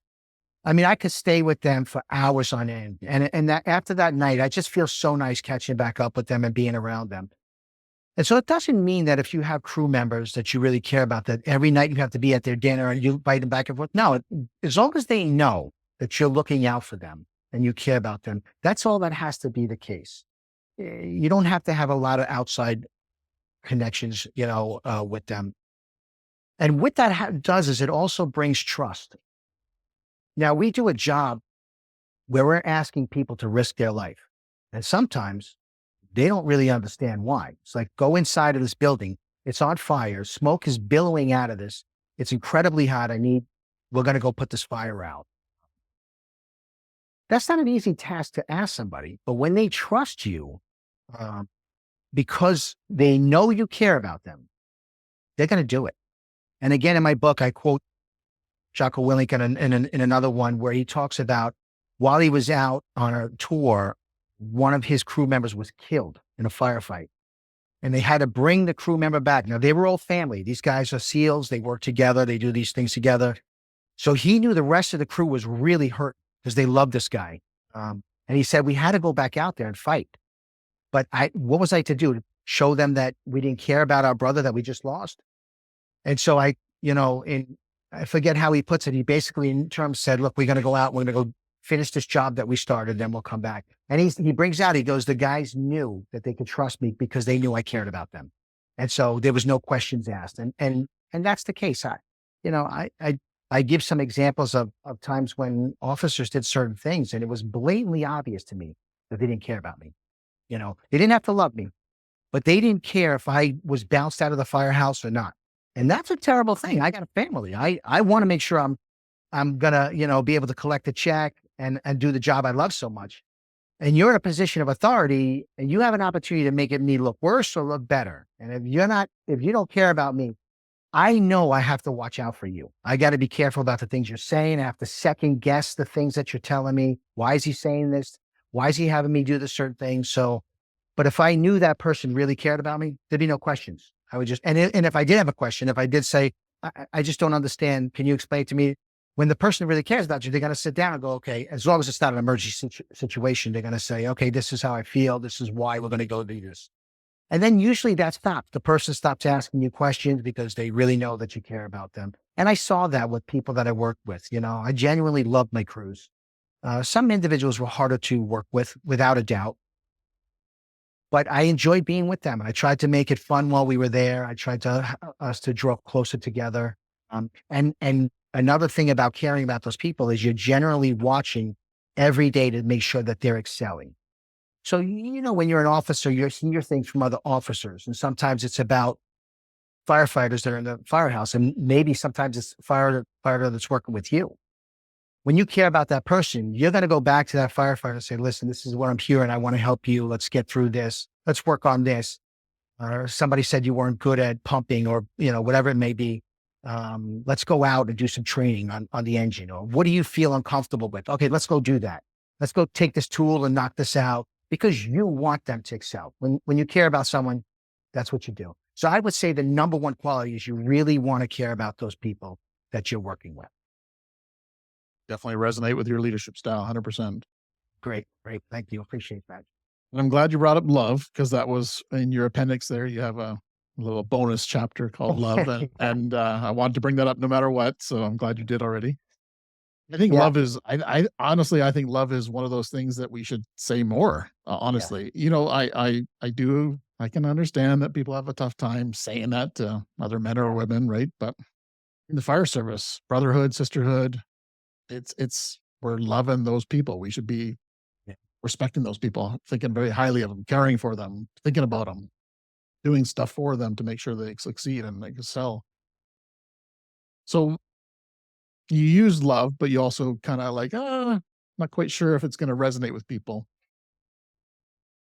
I could stay with them for hours on end. And that after that night, I just feel so nice catching back up with them and being around them. And so it doesn't mean that if you have crew members that you really care about, that every night you have to be at their dinner and you invite them back and forth. No, as long as they know that you're looking out for them and you care about them, that's all that has to be the case. You don't have to have a lot of outside connections, with them. And what that does is it also brings trust. Now, we do a job where we're asking people to risk their life. And sometimes they don't really understand why. It's like, go inside of this building. It's on fire. Smoke is billowing out of this. It's incredibly hot. We're going to go put this fire out. That's not an easy task to ask somebody, but when they trust you, because they know you care about them, they're going to do it. And again, in my book, I quote Jocko Willink in another one where he talks about while he was out on a tour, one of his crew members was killed in a firefight and they had to bring the crew member back. Now they were all family. These guys are SEALs. They work together. They do these things together. So he knew the rest of the crew was really hurt because they loved this guy. And he said, we had to go back out there and fight. But what was I to do? To show them that we didn't care about our brother that we just lost? And so I forget how he puts it. He basically in terms said, look, we're going to go out. We're going to go finish this job that we started. Then we'll come back. And he brings out, he goes, the guys knew that they could trust me because they knew I cared about them. And so there was no questions asked. And that's the case. I give some examples of times when officers did certain things and it was blatantly obvious to me that they didn't care about me. They didn't have to love me, but they didn't care if I was bounced out of the firehouse or not. And that's a terrible thing. I got a family. I want to make sure I'm gonna, be able to collect a check and do the job I love so much. And you're in a position of authority and you have an opportunity to make me look worse or look better. And if you don't care about me, I know I have to watch out for you. I got to be careful about the things you're saying. I have to second guess the things that you're telling me. Why is he saying this? Why is he having me do this certain thing? So, but if I knew that person really cared about me, there'd be no questions. I would just, and if I did have a question, if I did say, I just don't understand, can you explain to me? When the person really cares about you, they're going to sit down and go, okay, as long as it's not an emergency situation, they're going to say, okay, this is how I feel. This is why we're going to go do this. And then usually that stops. The person stops asking you questions because they really know that you care about them. And I saw that with people that I worked with. I genuinely loved my crews. Some individuals were harder to work with, without a doubt. But I enjoyed being with them. And I tried to make it fun while we were there. I tried us to draw closer together. And another thing about caring about those people is you're generally watching every day to make sure that they're excelling. So, when you're an officer, you hear things from other officers. And sometimes it's about firefighters that are in the firehouse. And maybe sometimes it's firefighter that's working with you. When you care about that person, you're going to go back to that firefighter and say, listen, this is what I'm hearing. I want to help you. Let's get through this. Let's work on this. Or somebody said you weren't good at pumping or, whatever it may be. Let's go out and do some training on the engine. Or what do you feel uncomfortable with? Okay, let's go do that. Let's go take this tool and knock this out because you want them to excel. When you care about someone, that's what you do. So I would say the number one quality is you really want to care about those people that you're working with. Definitely resonate with your leadership style, 100%. Great. Thank you. Appreciate that. And I'm glad you brought up love because that was in your appendix there. You have a little bonus chapter called love. And, Yeah. I wanted to bring that up no matter what. So I'm glad you did already. I think Yeah. love is, I honestly, I think love is one of those things that we should say more, Yes. honestly. I can understand that people have a tough time saying that to other men or Yeah. women, right? But in the fire service, brotherhood, sisterhood, we're loving those people. We should be Yeah. respecting those people, thinking very highly of them, caring for them, thinking about them, doing stuff for them to make sure they succeed and they excel. So you use love, but you also kind of like, not quite sure if it's going to resonate with people.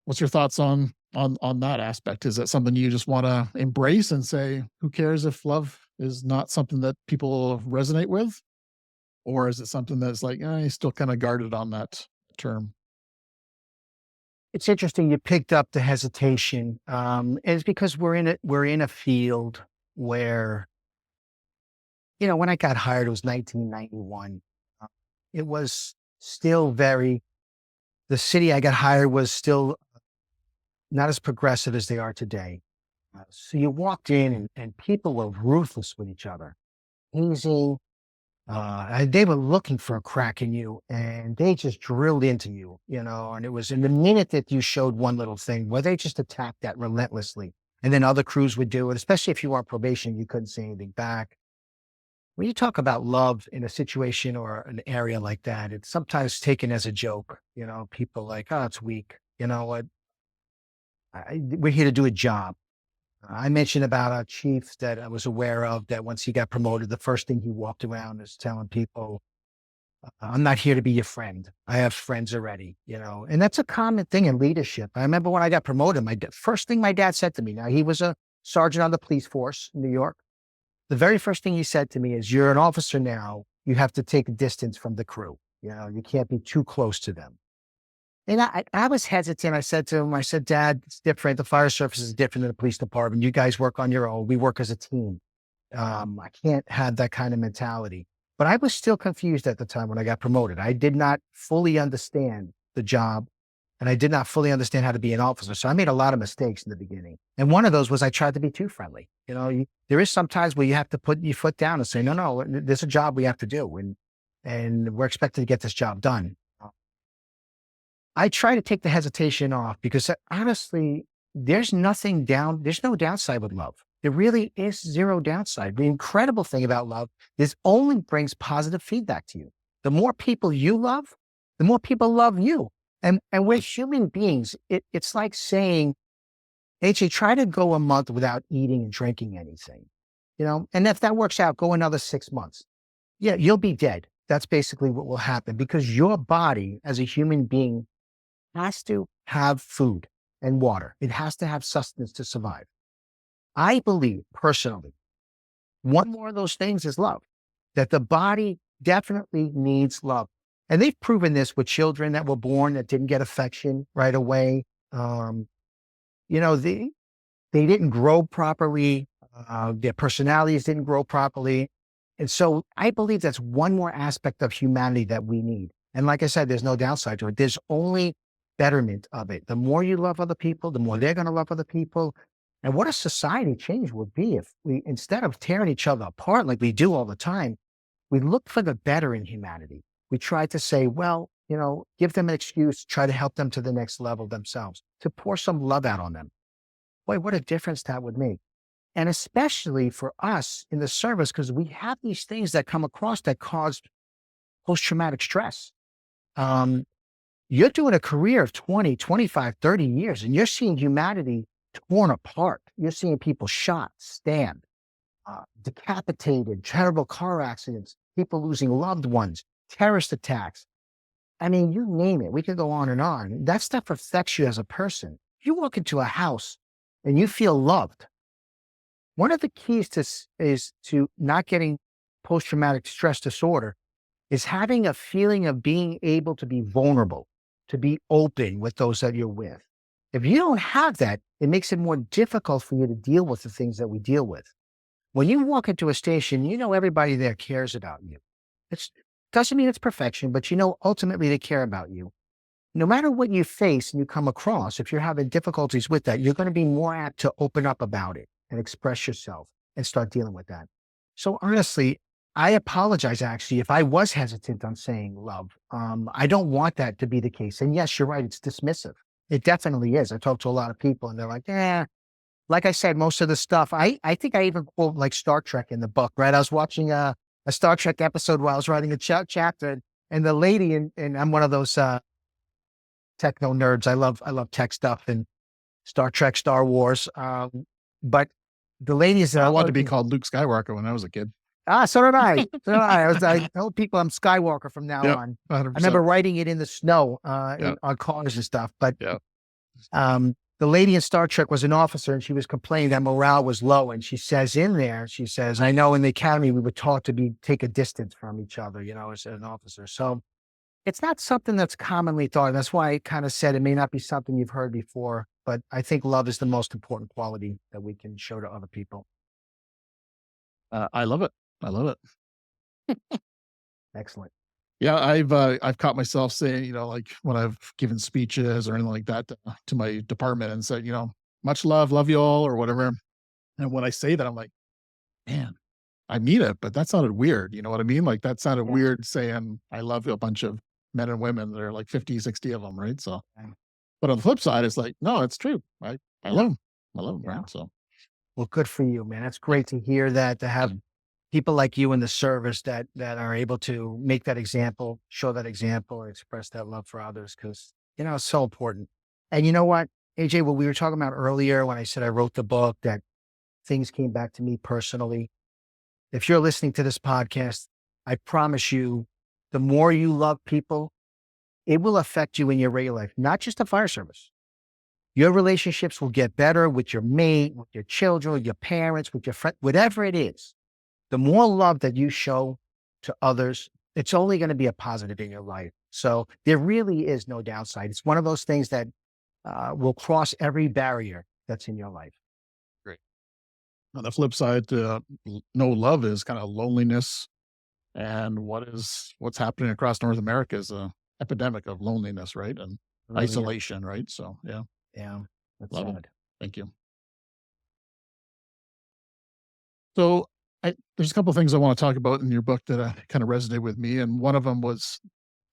What's your thoughts on that aspect? Is that something you just want to embrace and say, who cares if love is not something that people resonate with? Or is it something that's like, you still kind of guarded on that term? It's interesting you picked up the hesitation. And it's because we're in a field where, when I got hired, it was 1991. Uh, It was still the city I got hired was still not as progressive as they are today. So you walked in and people were ruthless with each other, hazing. And they were looking for a crack in you and they just drilled into you, and it was in the minute that you showed one little thing where they just attacked that relentlessly. And then other crews would do it, especially if you were on probation, you couldn't say anything back. When you talk about love in a situation or an area like that, it's sometimes taken as a joke. People like, oh, it's weak. You know what? We're here to do a job. I mentioned about a chief that I was aware of that once he got promoted, the first thing he walked around is telling people, I'm not here to be your friend. I have friends already, and that's a common thing in leadership. I remember when I got promoted, first thing my dad said to me, now he was a sergeant on the police force in New York. The very first thing he said to me is, you're an officer now. You have to take a distance from the crew. You can't be too close to them. And I was hesitant. I said to him, I said, Dad, it's different. The fire service is different than the police department. You guys work on your own. We work as a team. I can't have that kind of mentality. But I was still confused at the time when I got promoted. I did not fully understand the job and I did not fully understand how to be an officer. So I made a lot of mistakes in the beginning. And one of those was I tried to be too friendly. There is some times where you have to put your foot down and say, no, there's a job we have to do. And we're expected to get this job done. I try to take the hesitation off because honestly, there's no downside with love. There really is zero downside. The incredible thing about love is only brings positive feedback to you. The more people you love, the more people love you. And we're human beings. It's like saying, AJ, try to go a month without eating and drinking anything, and if that works out, go another 6 months. Yeah, you'll be dead. That's basically what will happen because your body as a human being has to have food and water. It has to have sustenance to survive. I believe personally, one more of those things is love, that the body definitely needs love. And they've proven this with children that were born that didn't get affection right away. They didn't grow properly. Their personalities didn't grow properly. And so I believe that's one more aspect of humanity that we need. And like I said, there's no downside to it. There's only betterment of it. The more you love other people, the more they're going to love other people. And what a society change would be if we, instead of tearing each other apart like we do all the time, we look for the better in humanity. We try to say, well, give them an excuse, try to help them to the next level themselves, to pour some love out on them. Boy, what a difference that would make. And especially for us in the service, because we have these things that come across that cause post-traumatic stress. You're doing a career of 20, 25, 30 years, and you're seeing humanity torn apart. You're seeing people shot, stabbed, decapitated, terrible car accidents, people losing loved ones, terrorist attacks. I mean, you name it. We could go on and on. That stuff affects you as a person. If you walk into a house and you feel loved, one of the keys is to not getting post-traumatic stress disorder is having a feeling of being able to be vulnerable, to be open with those that you're with. If you don't have that, it makes it more difficult for you to deal with the things that we deal with. When you walk into a station, everybody there cares about you. It doesn't mean it's perfection, but ultimately they care about you. no matter what you face and you come across, if you're having difficulties with that, you're going to be more apt to open up about it and express yourself and start dealing with that. So honestly, I apologize actually if I was hesitant on saying love. I don't want that to be the case. And yes, you're right, it's dismissive. It definitely is. I talk to a lot of people and they're like, yeah, like I said, most of the stuff, I think I even quote like Star Trek in the book, right? I was watching a Star Trek episode while I was writing a chapter, and the lady, and I'm one of those techno nerds. I love tech stuff and Star Trek, Star Wars. But the lady is, I wanted to be called Luke Skywalker when I was a kid. so did I. So did I. I told people I'm Skywalker from now Yep, on. 100%. I remember writing it in the snow Yep. on cars and stuff. But Yep. the lady in Star Trek was an officer, and she was complaining that morale was low. And she says in there, she says, "I know in the academy we were taught to take a distance from each other, as an officer." So it's not something that's commonly thought. That's why I kind of said it may not be something you've heard before, but I think love is the most important quality that we can show to other people. I love it. I love it. Excellent. Yeah, I've caught myself saying, like when I've given speeches or anything like that to my department and said, much love you all or whatever. And when I say that, I'm like, man, I mean it, but that sounded weird. You know what I mean? Like that sounded Yeah. weird saying I love a bunch of men and women. There are like 50, 60 of them, right? So, Yeah. but on the flip side, it's like, no, it's true. I love them. I love them, Yeah. right? So, Well, good for you, man. It's great to hear that, to have people like you in the service that are able to make that example, show that example, and express that love for others, because it's so important. And you know what, AJ, what we were talking about earlier when I said I wrote the book, that things came back to me personally. If you're listening to this podcast, I promise you, the more you love people, it will affect you in your regular life, not just the fire service. Your relationships will get better with your mate, with your children, with your parents, with your friend, whatever it is. The more love that you show to others, it's only going to be a positive in your life. So there really is no downside. It's one of those things that will cross every barrier that's in your life. great. On the flip side, no love is kind of loneliness. And what's happening across North America is a epidemic of loneliness, right? And Really is. isolation, right? So, yeah, Yeah, that's love it. sad. Thank you. So, there's a couple of things I want to talk about in your book that kind of resonated with me, and one of them was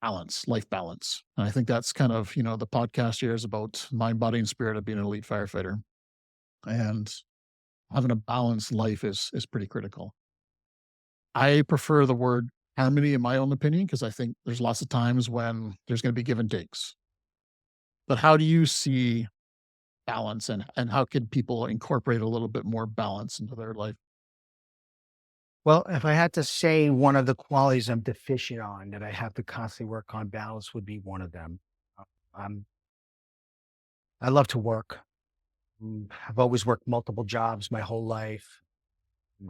balance, life balance. And I think that's kind of the podcast here is about mind, body, and spirit of being an elite firefighter, and having a balanced life is pretty critical. I prefer the word harmony in my own opinion because I think there's lots of times when there's going to be give and takes. But how do you see balance and how can people incorporate a little bit more balance into their life? Well, if I had to say one of the qualities I'm deficient on that I have to constantly work on, balance would be one of them. Um, I love to work. I've always worked multiple jobs my whole life.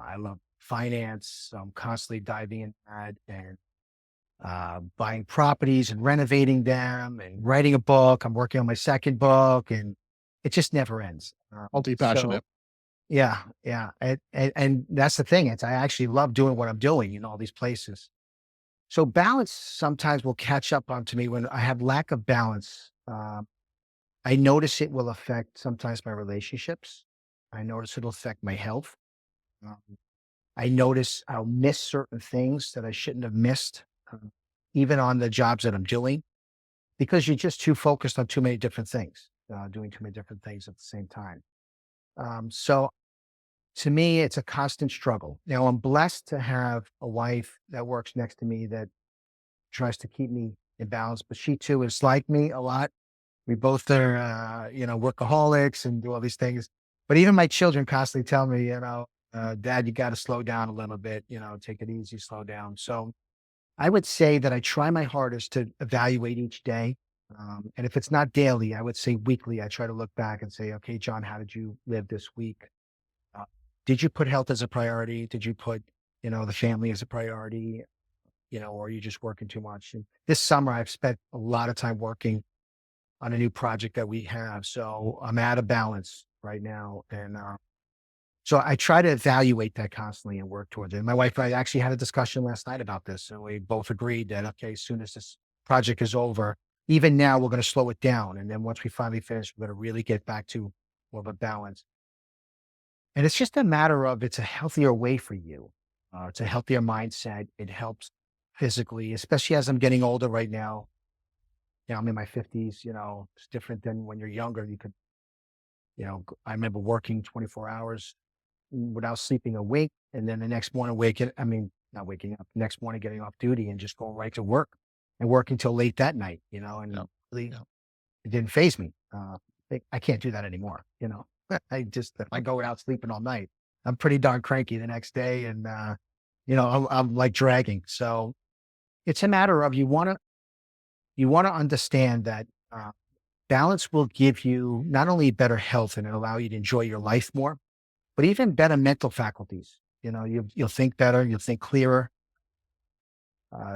I love finance. So I'm constantly diving in that and buying properties and renovating them and writing a book. I'm working on my second book, and it just never ends. Multi-passionate. Yeah, yeah. And that's the thing. I actually love doing what I'm doing in all these places. So balance sometimes will catch up onto me when I have lack of balance. I notice it will affect sometimes my relationships. I notice it'll affect my health. Um, I notice I'll miss certain things that I shouldn't have missed, even on the jobs that I'm doing, because you're just too focused on too many different things, doing too many different things at the same time. So to me, it's a constant struggle. Now, I'm blessed to have a wife that works next to me that tries to keep me in balance, but she too is like me a lot. We both are, workaholics and do all these things. But even my children constantly tell me, Dad, you got to slow down a little bit, take it easy, slow down. So I would say that I try my hardest to evaluate each day. And if it's not daily, I would say weekly. I try to look back and say, okay, John, how did you live this week? Did you put health as a priority? Did you put, the family as a priority? Or are you just working too much? And this summer, I've spent a lot of time working on a new project that we have. So I'm out of balance right now. And so I try to evaluate that constantly and work towards it. My wife and I actually had a discussion last night about this. And we both agreed that, okay, as soon as this project is over, Even now, we're going to slow it down. And then once we finally finish, we're going to really get back to more of a balance. And it's just a matter of it's a healthier way for you. It's a healthier mindset. It helps physically, especially as I'm getting older right now. I'm in my 50s, it's different than when you're younger. You could, I remember working 24 hours without sleeping a wink. And then the next morning, not waking up, next morning getting off duty and just going right to work and working till late that night, and Yeah. really, Yeah. it didn't phase me. I can't do that anymore. If I go out sleeping all night, I'm pretty darn cranky the next day. And, I'm like dragging. So it's a matter of you want to understand that balance will give you not only better health and allow you to enjoy your life more, but even better mental faculties. You'll think better, you'll think clearer,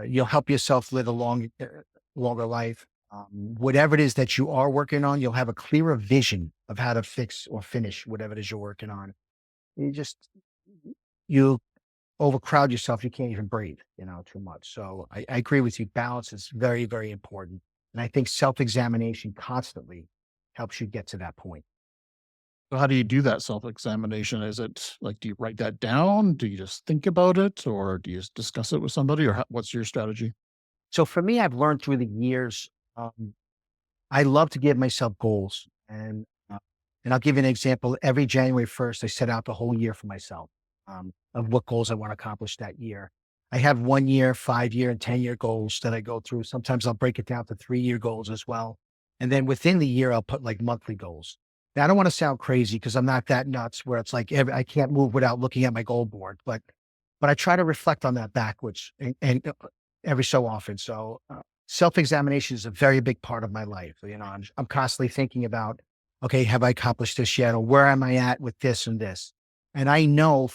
you'll help yourself live a longer life. Whatever it is that you are working on, you'll have a clearer vision of how to fix or finish whatever it is you're working on. You overcrowd yourself. You can't even breathe, too much. So I agree with you. Balance is very, very important. And I think self-examination constantly helps you get to that point. So how do you do that self-examination? Is it like, do you write that down? Do you just think about it, or do you discuss it with somebody, or what's your strategy? So for me, I've learned through the years, I love to give myself goals. And I'll give you an example. Every January 1st, I set out the whole year for myself, of what goals I want to accomplish that year. I have 1 year, 5 year, and 10 year goals that I go through. Sometimes I'll break it down to 3 year goals as well. And then within the year, I'll put like monthly goals. Now, I don't want to sound crazy because I'm not that nuts where it's like I can't move without looking at my goal board, but I try to reflect on that backwards and every so often. So self-examination is a very big part of my life. I'm constantly thinking about, okay, have I accomplished this yet? Or where am I at with this and this? And I know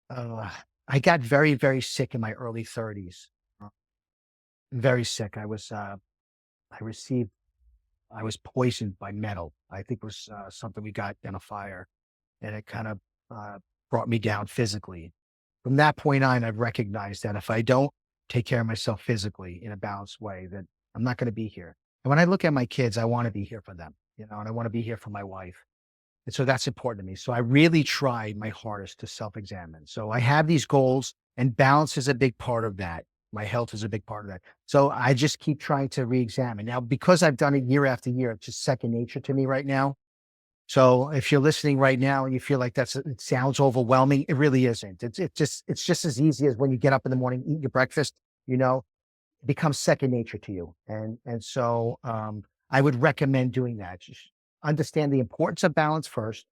uh, I got very, very sick in my early 30s. uh, Very sick. I received, I was poisoned by metal. I think it was something we got in a fire, and it kind of uh, brought me down physically. From that point on, I've recognized that if I don't take care of myself physically in a balanced way, that I'm not going to be here. And when I look at my kids, I want to be here for them, and I want to be here for my wife. And so that's important to me. So I really tried my hardest to self-examine. So I have these goals, and balance is a big part of that. My health is a big part of that. So I just keep trying to re-examine. Now, because I've done it year after year, it's just second nature to me right now. So if you're listening right now and you feel like it sounds overwhelming, it really isn't. It's just as easy as when you get up in the morning, eat your breakfast, you know, it becomes second nature to you. And so I would recommend doing that. Just understand the importance of balance first,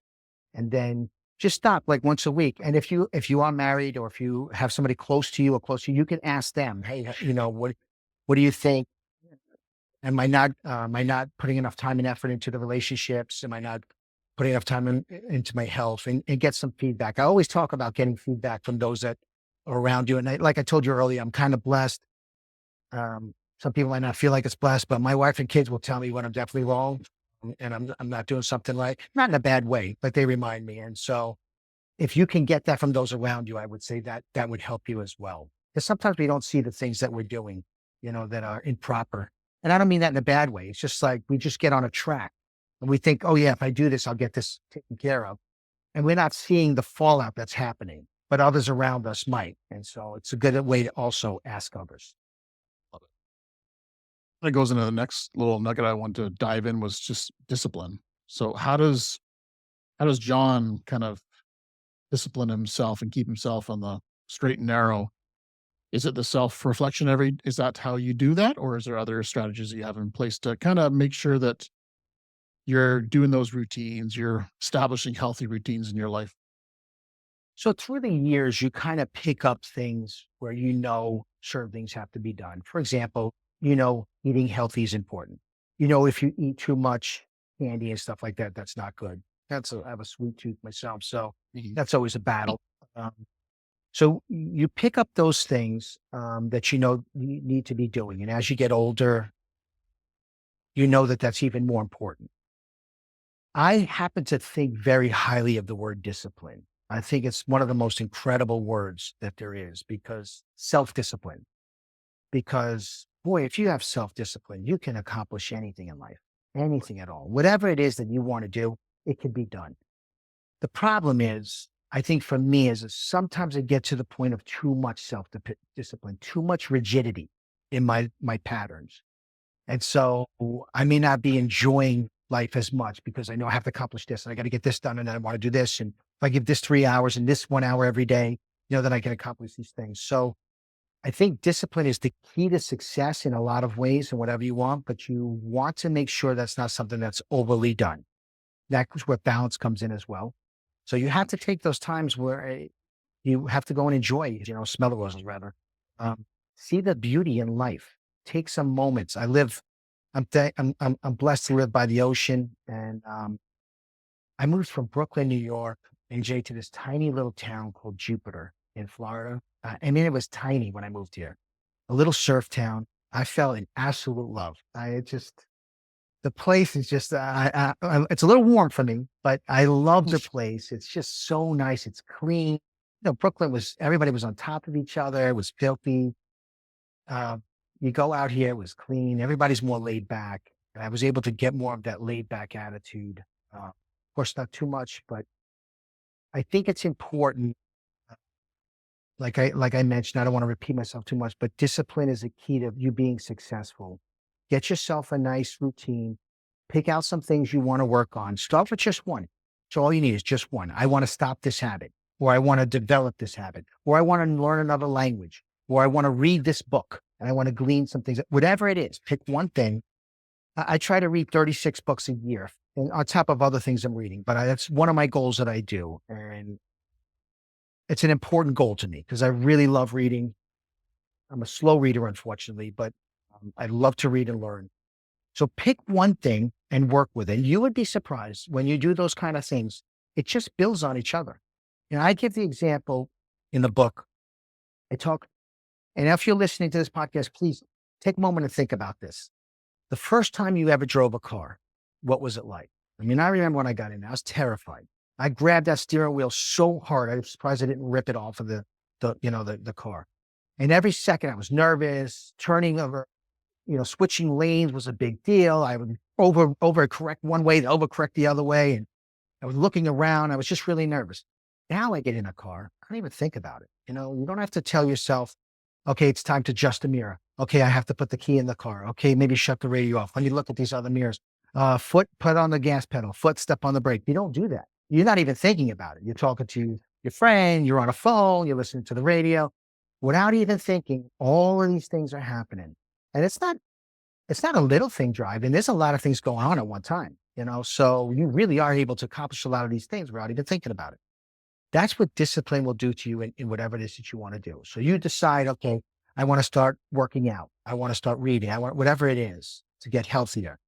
and then just stop like once a week. And if you are married, or if you have somebody close to you or close to you, you can ask them, hey, what do you think? Am I not putting enough time and effort into the relationships? Am I not putting enough time into my health, and get some feedback? I always talk about getting feedback from those that are around you. And like I told you earlier, I'm kind of blessed. Some people might not feel like it's blessed, but my wife and kids will tell me when I'm definitely wrong, and I'm not doing something right, not in a bad way, but they remind me. And so if you can get that from those around you, I would say that that would help you as well. Because sometimes we don't see the things that we're doing, that are improper. And I don't mean that in a bad way. It's just like we just get on a track and we think, oh, yeah, if I do this, I'll get this taken care of. And we're not seeing the fallout that's happening, but others around us might. And so it's a good way to also ask others. That goes into the next little nugget I want to dive in, was just discipline. So how does John kind of discipline himself and keep himself on the straight and narrow? Is it the self-reflection is that how you do that? Or is there other strategies that you have in place to kind of make sure that you're doing those routines, you're establishing healthy routines in your life? So through the years, you kind of pick up things where certain things have to be done. For example, eating healthy is important. If you eat too much candy and stuff like that, that's not good. I have a sweet tooth myself, so Mhm. that's always a battle. Um, so you pick up those things that you need to be doing, and as you get older, you know that that's even more important. I happen to think very highly of the word discipline. I think it's one of the most incredible words that there is, because self-discipline, because boy, if you have self-discipline, you can accomplish anything in life, anything at all. Whatever it is that you want to do, it can be done. The problem is, I think for me, is that sometimes I get to the point of too much self-discipline, too much rigidity in my patterns. And so I may not be enjoying life as much because I know I have to accomplish this and I got to get this done and then I want to do this. And if I give this 3 hours and this 1 hour every day, then I can accomplish these things. So I think discipline is the key to success in a lot of ways and whatever you want, but you want to make sure that's not something that's overly done. That's where balance comes in as well. So you have to take those times where you have to go and enjoy, smell the roses rather. Um, See the beauty in life. Take some moments. I'm blessed to live by the ocean, and I moved from Brooklyn, New York, NJ, to this tiny little town called Jupiter in Florida. I mean, it was tiny when I moved here. A little surf town. I fell in absolute love. The place is just, it's a little warm for me, but I love the place. It's just so nice. It's clean. Brooklyn everybody was on top of each other. It was filthy. Uh, you go out here, it was clean. Everybody's more laid back. I was able to get more of that laid back attitude. Of course, not too much, but I think it's important. Like I mentioned, I don't want to repeat myself too much, but discipline is a key to you being successful. Get yourself a nice routine. Pick out some things you want to work on. Start with just one. So all you need is just one. I want to stop this habit, or I want to develop this habit, or I want to learn another language, or I want to read this book and I want to glean some things. Whatever it is, pick one thing. I try to read 36 books a year, and on top of other things I'm reading, but that's one of my goals that I do. And it's an important goal to me because I really love reading. I'm a slow reader, unfortunately, but I love to read and learn. So pick one thing and work with it. You would be surprised when you do those kind of things. It just builds on each other. I give the example in the book. And if you're listening to this podcast, please take a moment to think about this. The first time you ever drove a car, what was it like? I mean, I remember when I got in, I was terrified. I grabbed that steering wheel so hard. I was surprised I didn't rip it off of the car. And every second I was nervous, turning over, switching lanes was a big deal. I would overcorrect one way to overcorrect the other way. And I was looking around. I was just really nervous. Now I get in a car. I don't even think about it. You don't have to tell yourself, okay, it's time to adjust the mirror. Okay, I have to put the key in the car. Okay, maybe shut the radio off. Let me look at these other mirrors. Foot put on the gas pedal, foot step on the brake. You don't do that. You're not even thinking about it. You're talking to your friend, you're on a phone, you're listening to the radio. Without even thinking, all of these things are happening. And it's not a little thing driving. There's a lot of things going on at one time, so you really are able to accomplish a lot of these things without even thinking about it. That's what discipline will do to you in whatever it is that you want to do. So you decide, okay, I want to start working out. I want to start reading. I want whatever it is to get healthier.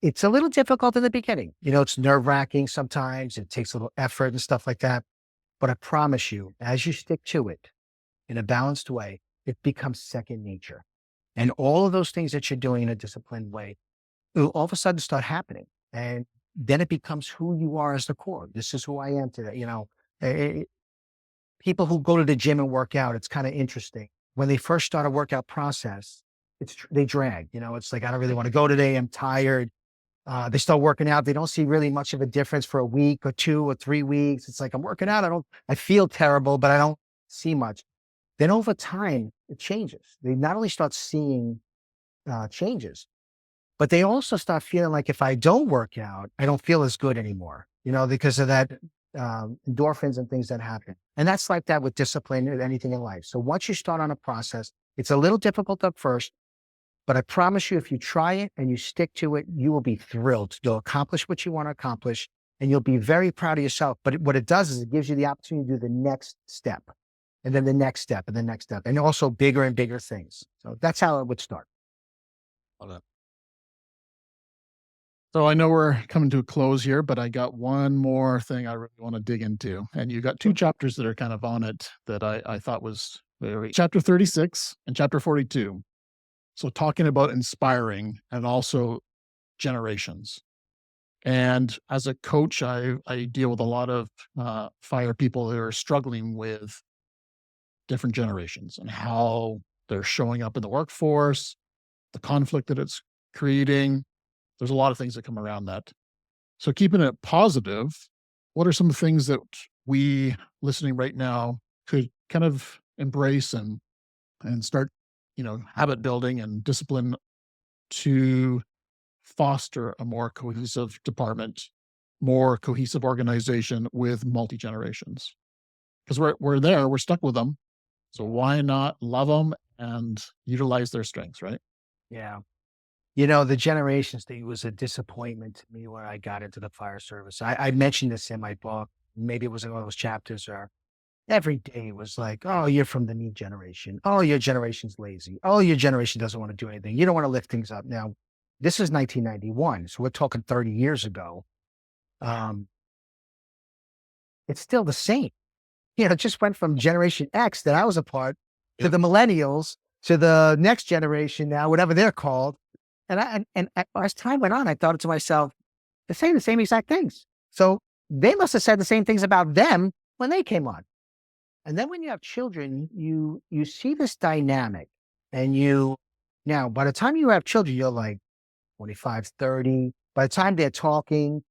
It's a little difficult in the beginning. It's nerve-wracking sometimes. It takes a little effort and stuff like that. But I promise you, as you stick to it in a balanced way, it becomes second nature. And all of those things that you're doing in a disciplined way will all of a sudden start happening. And then it becomes who you are as the core. This is who I am today. People who go to the gym and work out, it's kind of interesting. When they first start a workout process, they drag. It's like, I don't really want to go today. I'm tired. They start working out. They don't see really much of a difference for a week or 2 or 3 weeks. It's like, I'm working out. I feel terrible, but I don't see much. Then over time, it changes. They not only start seeing changes, but they also start feeling like if I don't work out, I don't feel as good anymore, because of that endorphins and things that happen. And that's like that with discipline and anything in life. So once you start on a process, it's a little difficult at first, but I promise you, if you try it and you stick to it, you will be thrilled. You'll accomplish what you want to accomplish and you'll be very proud of yourself. But what it does is it gives you the opportunity to do the next step and then the next step and the next step, and also bigger and bigger things. So that's how it would start. Love it. So I know we're coming to a close here, but I got one more thing I really want to dig into. And you got 2 chapters that are kind of on it that I thought was chapter 36 and chapter 42. So talking about inspiring and also generations. And as a coach, I deal with a lot of fire people that are struggling with different generations and how they're showing up in the workforce, the conflict that it's creating. There's a lot of things that come around that. So keeping it positive, what are some things that we listening right now could kind of embrace and start, habit building and discipline to foster a more cohesive department, more cohesive organization with multi generations? Because we're stuck with them. So why not love them and utilize their strengths, right? Yeah. The generations thing was a disappointment to me when I got into the fire service. I mentioned this in my book. Maybe it was in one of those chapters where every day it was like, oh, you're from the new generation. Oh, your generation's lazy. Oh, your generation doesn't want to do anything. You don't want to lift things up. Now, this is 1991. So we're talking 30 years ago. Um, it's still the same. It just went from Generation X that I was a part to Yep. the millennials to the next generation now, whatever they're called. As time went on, I thought to myself, they're saying the same exact things. So they must have said the same things about them when they came on. And then when you have children, you see this dynamic and now by the time you have children, you're like 25, 30. By the time they're talking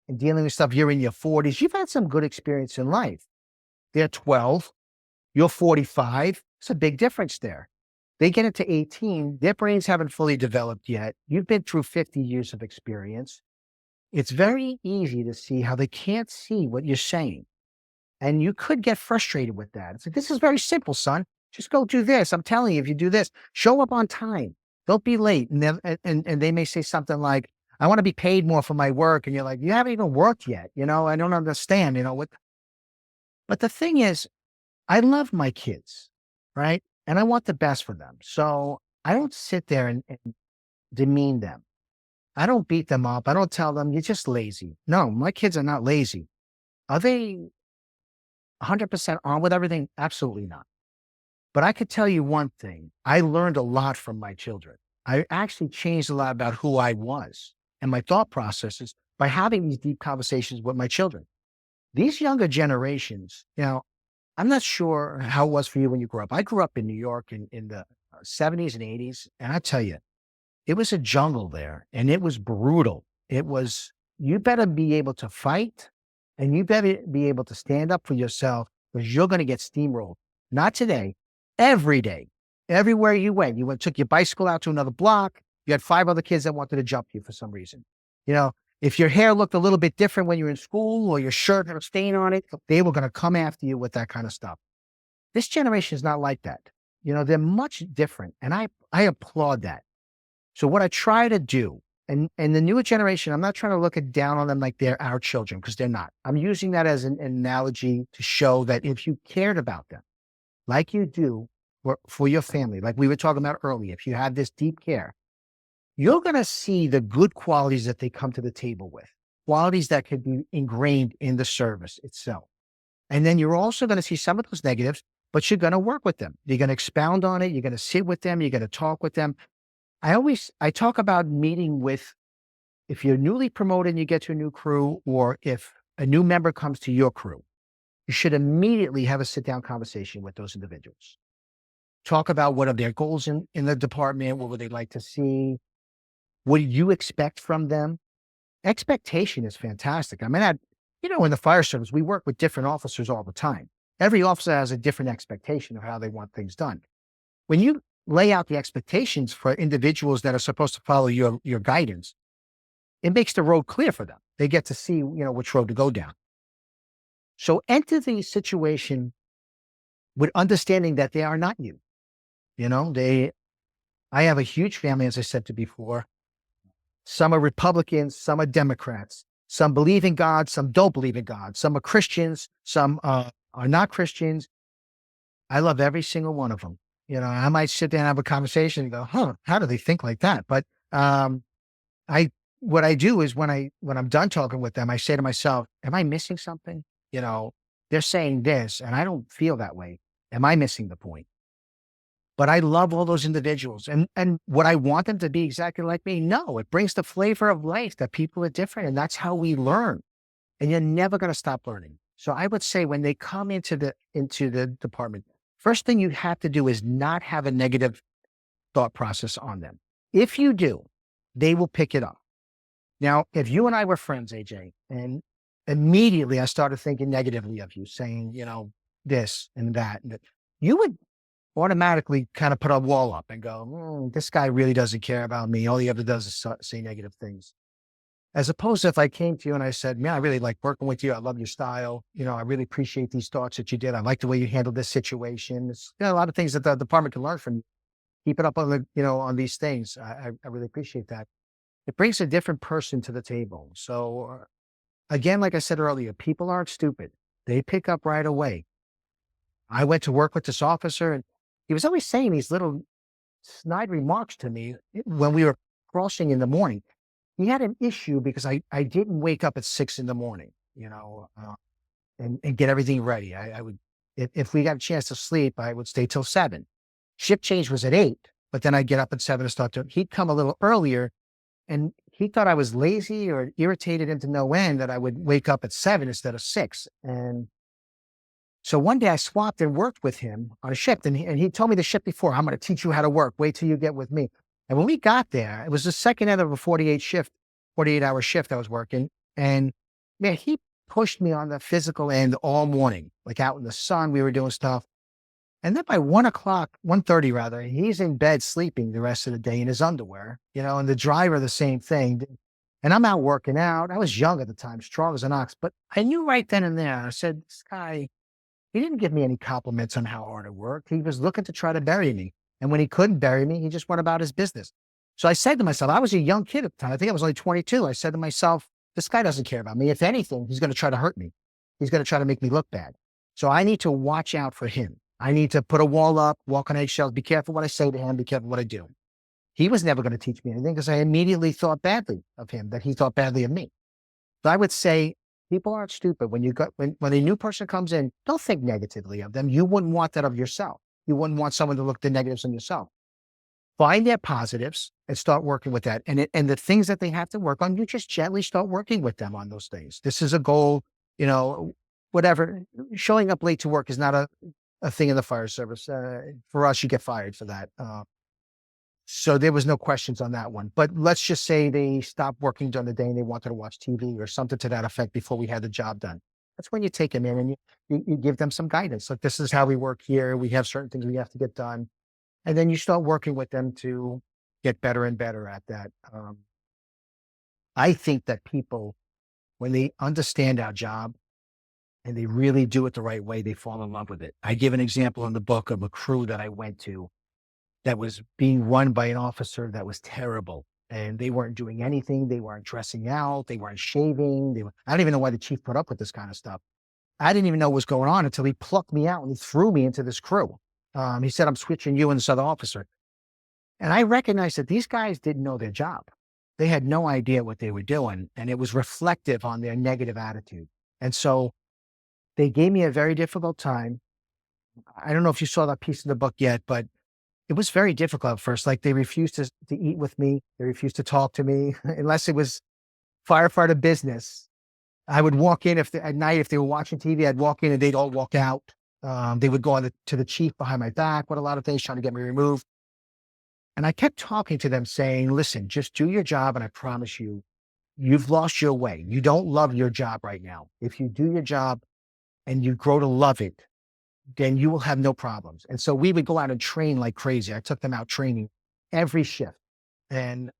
and dealing with stuff, you're in your 40s. You've had some good experience in life. They're 12, you're 45. It's a big difference there. They get into 18, their brains haven't fully developed yet. You've been through 50 years of experience. It's very easy to see how they can't see what you're saying. And you could get frustrated with that. It's like, this is very simple, son. Just go do this. I'm telling you, if you do this, show up on time. Don't be late. And they may say something like, I want to be paid more for my work. And you're like, you haven't even worked yet. I don't understand, what. But the thing is, I love my kids, right? And I want the best for them. So I don't sit there and demean them. I don't beat them up. I don't tell them you're just lazy. No, my kids are not lazy. Are they 100% on with everything? Absolutely not. But I could tell you one thing. I learned a lot from my children. I actually changed a lot about who I was and my thought processes by having these deep conversations with my children. These younger generations, I'm not sure how it was for you when you grew up. I grew up in New York in the 70s and 80s. And I tell you, it was a jungle there and it was brutal. You better be able to fight and you better be able to stand up for yourself because you're going to get steamrolled. Not today, every day, everywhere you went. Took your bicycle out to another block. You had 5 other kids that wanted to jump you for some reason. If your hair looked a little bit different when you were in school or your shirt had a stain on it, they were going to come after you with that kind of stuff. This generation is not like that. They're much different. And I applaud that. So what I try to do, and the newer generation, I'm not trying to look down on them like they're our children because they're not. I'm using that as an analogy to show that if you cared about them, like you do for your family, like we were talking about earlier, if you have this deep care, you're going to see the good qualities that they come to the table with, qualities that could be ingrained in the service itself. And then you're also going to see some of those negatives, but you're going to work with them. You're going to expound on it. You're going to sit with them. You're going to talk with them. I talk about meeting with, if you're newly promoted and you get to a new crew, or if a new member comes to your crew, you should immediately have a sit-down conversation with those individuals. Talk about what are their goals in the department. What would they like to see? What do you expect from them? Expectation is fantastic. I mean, in the fire service, we work with different officers all the time. Every officer has a different expectation of how they want things done. When you lay out the expectations for individuals that are supposed to follow your guidance, it makes the road clear for them. They get to see, which road to go down. So enter the situation with understanding that they are not you. I have a huge family, as I said to before. Some are Republicans, some are Democrats. Some believe in God, some don't believe in God. Some are Christians, some are not Christians. I love every single one of them. I might sit there and have a conversation and go, how do they think like that? But what I do is when I'm done talking with them, I say to myself, am I missing something? They're saying this and I don't feel that way. Am I missing the point? But I love all those individuals. And would I want them to be exactly like me? No, it brings the flavor of life that people are different. And that's how we learn. And you're never going to stop learning. So I would say when they come into the department, first thing you have to do is not have a negative thought process on them. If you do, they will pick it up. Now, if you and I were friends, AJ, and immediately I started thinking negatively of you, saying, this and that, you would automatically kind of put a wall up and go, this guy really doesn't care about me. All he ever does is say negative things. As opposed to if I came to you and I said, man, I really like working with you. I love your style. I really appreciate these thoughts that you did. I like the way you handled this situation. It's a lot of things that the department can learn from you. Keep it up on on these things. I really appreciate that. It brings a different person to the table. So again, like I said earlier, people aren't stupid. They pick up right away. I went to work with this officer and he was always saying these little snide remarks to me when we were crossing in the morning. He had an issue because I didn't wake up at 6 in the morning, and get everything ready. I would, if we got a chance to sleep, I would stay till 7. Shift change was at 8, but then I'd get up at 7 to start he'd come a little earlier and he thought I was lazy or irritated into no end that I would wake up at 7 instead of 6. And so one day I swapped and worked with him on a shift and he told me the shift before, I'm going to teach you how to work. Wait till you get with me. And when we got there, it was the second end of a 48-hour shift I was working. And man, he pushed me on the physical end all morning, like out in the sun, we were doing stuff. And then by 1:30 rather, he's in bed sleeping the rest of the day in his underwear, and the driver, the same thing. And I'm out working out. I was young at the time, strong as an ox, but I knew right then and there, I said, this guy, he didn't give me any compliments on how hard I worked. He was looking to try to bury me. And when he couldn't bury me, he just went about his business. So I said to myself, I was a young kid at the time. I think I was only 22. I said to myself, this guy doesn't care about me. If anything, he's going to try to hurt me. He's going to try to make me look bad. So I need to watch out for him. I need to put a wall up, walk on eggshells, be careful what I say to him, be careful what I do. He was never going to teach me anything because I immediately thought badly of him, that he thought badly of me. So I would say, people aren't stupid. When a new person comes in, don't think negatively of them. You wouldn't want that of yourself. You wouldn't want someone to look at the negatives on yourself. Find their positives and start working with that. And the things that they have to work on, you just gently start working with them on those things. This is a goal, whatever. Showing up late to work is not a thing in the fire service. For us, you get fired for that. So there was no questions on that one. But let's just say they stopped working during the day and they wanted to watch TV or something to that effect before we had the job done. That's when you take them in and you give them some guidance. Like, this is how we work here. We have certain things we have to get done. And then you start working with them to get better and better at that. I think that people, when they understand our job and they really do it the right way, they fall in love with it. I give an example in the book of a crew that I went to that was being run by an officer that was terrible. And they weren't doing anything. They weren't dressing out. They weren't shaving. I don't even know why the chief put up with this kind of stuff. I didn't even know what was going on until he plucked me out and he threw me into this crew. He said, I'm switching you and this other officer. And I recognized that these guys didn't know their job. They had no idea what they were doing. And it was reflective on their negative attitude. And so they gave me a very difficult time. I don't know if you saw that piece in the book yet, but it was very difficult at first. Like, they refused to eat with me. They refused to talk to me unless it was firefighter business. I would walk in at night, if they were watching TV, I'd walk in and they'd all walk out. They would go to the chief behind my back with a lot of things, trying to get me removed. And I kept talking to them saying, listen, just do your job. And I promise you, you've lost your way. You don't love your job right now. If you do your job and you grow to love it, then you will have no problems. And so we would go out and train like crazy. I took them out training every shift. And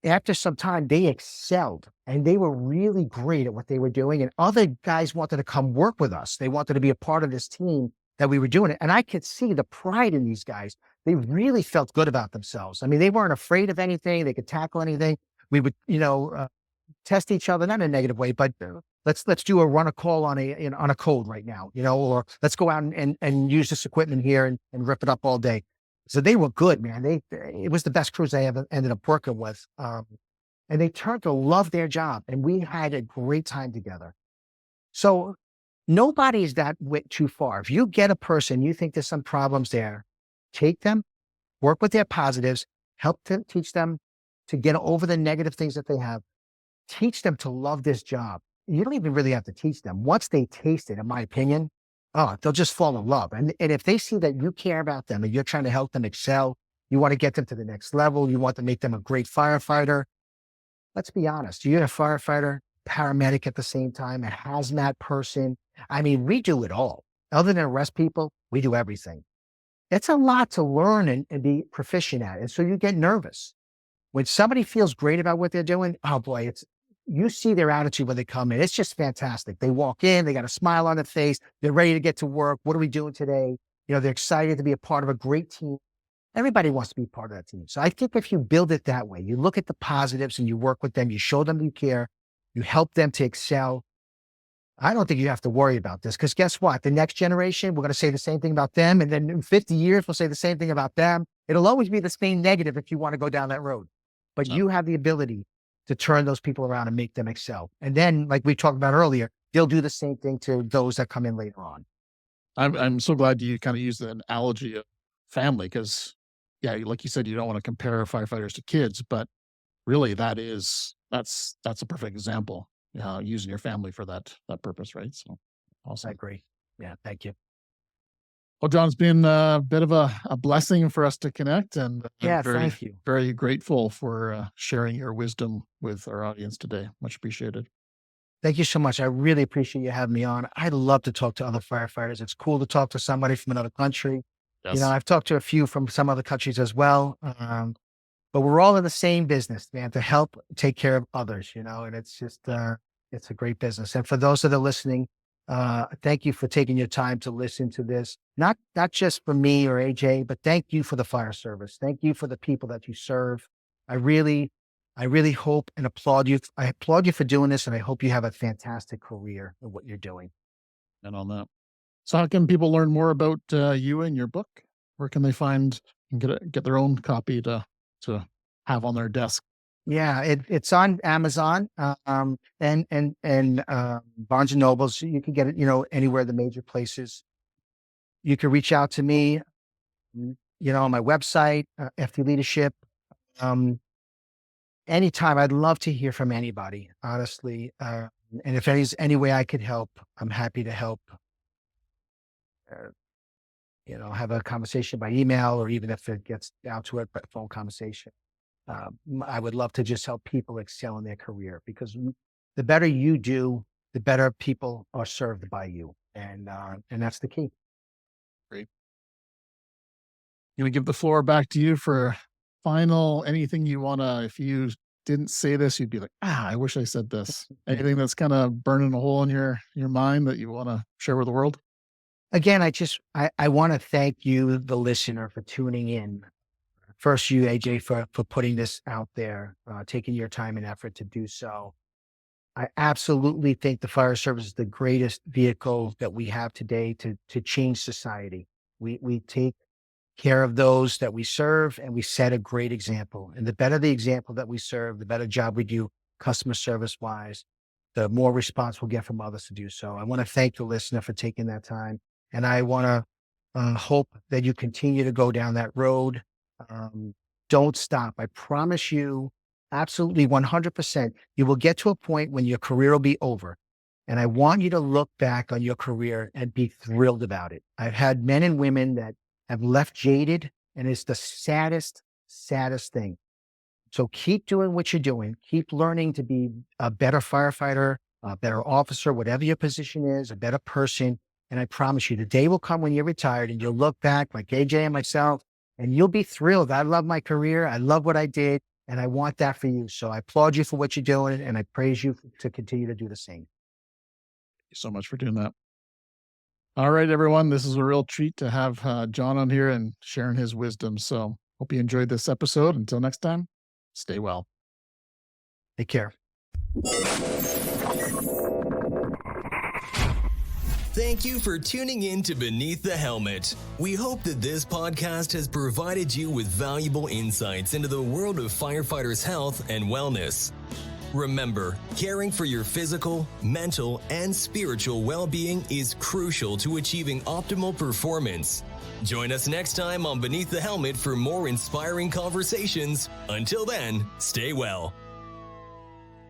after some time, they excelled and they were really great at what they were doing. And other guys wanted to come work with us. They wanted to be a part of this team that we were doing it. And I could see the pride in these guys. They really felt good about themselves. I mean, they weren't afraid of anything. They could tackle anything. We would, test each other, not in a negative way, but let's do a run a call on a code right now, or let's go out and use this equipment here and rip it up all day. So they were good, man. It was the best crews I ever ended up working with. And they turned to love their job and we had a great time together. So nobody's that too far. If you get a person, you think there's some problems there, take them, work with their positives, help to teach them to get over the negative things that they have, teach them to love this job. You don't even really have to teach them. Once they taste it, in my opinion, they'll just fall in love. And if they see that you care about them and you're trying to help them excel, You want to get them to the next level. You want to make them a great firefighter. Let's be honest. You're a firefighter, paramedic at the same time, a hazmat person. I mean, we do it all. Other than arrest people, we do everything. It's a lot to learn and be proficient at. And so you get nervous. When somebody feels great about what they're doing, oh boy, you see their attitude when they come in. It's just fantastic. They walk in, they got a smile on their face. They're ready to get to work. What are we doing today? They're excited to be a part of a great team. Everybody wants to be part of that team. So I think if you build it that way, you look at the positives and you work with them, you show them you care, you help them to excel. I don't think you have to worry about this, because guess what? The next generation, we're going to say the same thing about them. And then in 50 years, we'll say the same thing about them. It'll always be the same negative if you want to go down that road. But you have the ability to turn those people around and make them excel. And then, like we talked about earlier, they'll do the same thing to those that come in later on. I'm so glad you kind of used the analogy of family, because, yeah, like you said, you don't want to compare firefighters to kids, but really that's a perfect example. Using your family for that purpose, right? So awesome. I agree. Yeah, thank you. Well, John, it's been a bit of a blessing for us to connect, and thank you. Very grateful for sharing your wisdom with our audience today. Much appreciated. Thank you so much. I really appreciate you having me on. I love to talk to other firefighters. It's cool to talk to somebody from another country. Yes. I've talked to a few from some other countries as well. But we're all in the same business, man, to help take care of others, and it's just, it's a great business. And for those that are listening, thank you for taking your time to listen to this. Not just for me or AJ, but thank you for the fire service. Thank you for the people that you serve. I really hope and applaud you. I applaud you for doing this, and I hope you have a fantastic career in what you're doing. And on that. So how can people learn more about you and your book? Where can they find and get their own copy to have on their desk? Yeah, it's on Amazon and Barnes and Nobles. You can get it, anywhere, the major places. You can reach out to me, on my website, FD Leadership. Anytime. I'd love to hear from anybody, honestly. And if there's any way I could help, I'm happy to help. Have a conversation by email, or even if it gets down to it, but phone conversation. I would love to just help people excel in their career, because the better you do, the better people are served by you. And that's the key. Great. We give the floor back to you for final, anything you want to, if you didn't say this, you'd be like, I wish I said this. Anything that's kind of burning a hole in your mind that you want to share with the world? Again, I want to thank you, the listener, for tuning in. First, you, AJ, for putting this out there, taking your time and effort to do so. I absolutely think the fire service is the greatest vehicle that we have today to change society. We take care of those that we serve, and we set a great example. And the better the example that we serve, the better job we do customer service wise, the more response we'll get from others to do so. I want to thank the listener for taking that time. And I want to hope that you continue to go down that road. Don't stop. I promise you, absolutely 100%, you will get to a point when your career will be over. And I want you to look back on your career and be thrilled about it. I've had men and women that have left jaded, and it's the saddest thing. So keep doing what you're doing. Keep learning to be a better firefighter, a better officer, whatever your position is, a better person. And I promise you, the day will come when you're retired and you'll look back like AJ and myself, and you'll be thrilled. I love my career. I love what I did, and I want that for you. So I applaud you for what you're doing, and I praise you to continue to do the same. Thank you so much for doing that. All right, everyone. This is a real treat to have John on here and sharing his wisdom. So hope you enjoyed this episode. Until next time, stay well. Take care. Thank you for tuning in to Beneath the Helmet. We hope that this podcast has provided you with valuable insights into the world of firefighters' health and wellness. Remember, caring for your physical, mental, and spiritual well-being is crucial to achieving optimal performance. Join us next time on Beneath the Helmet for more inspiring conversations. Until then, stay well.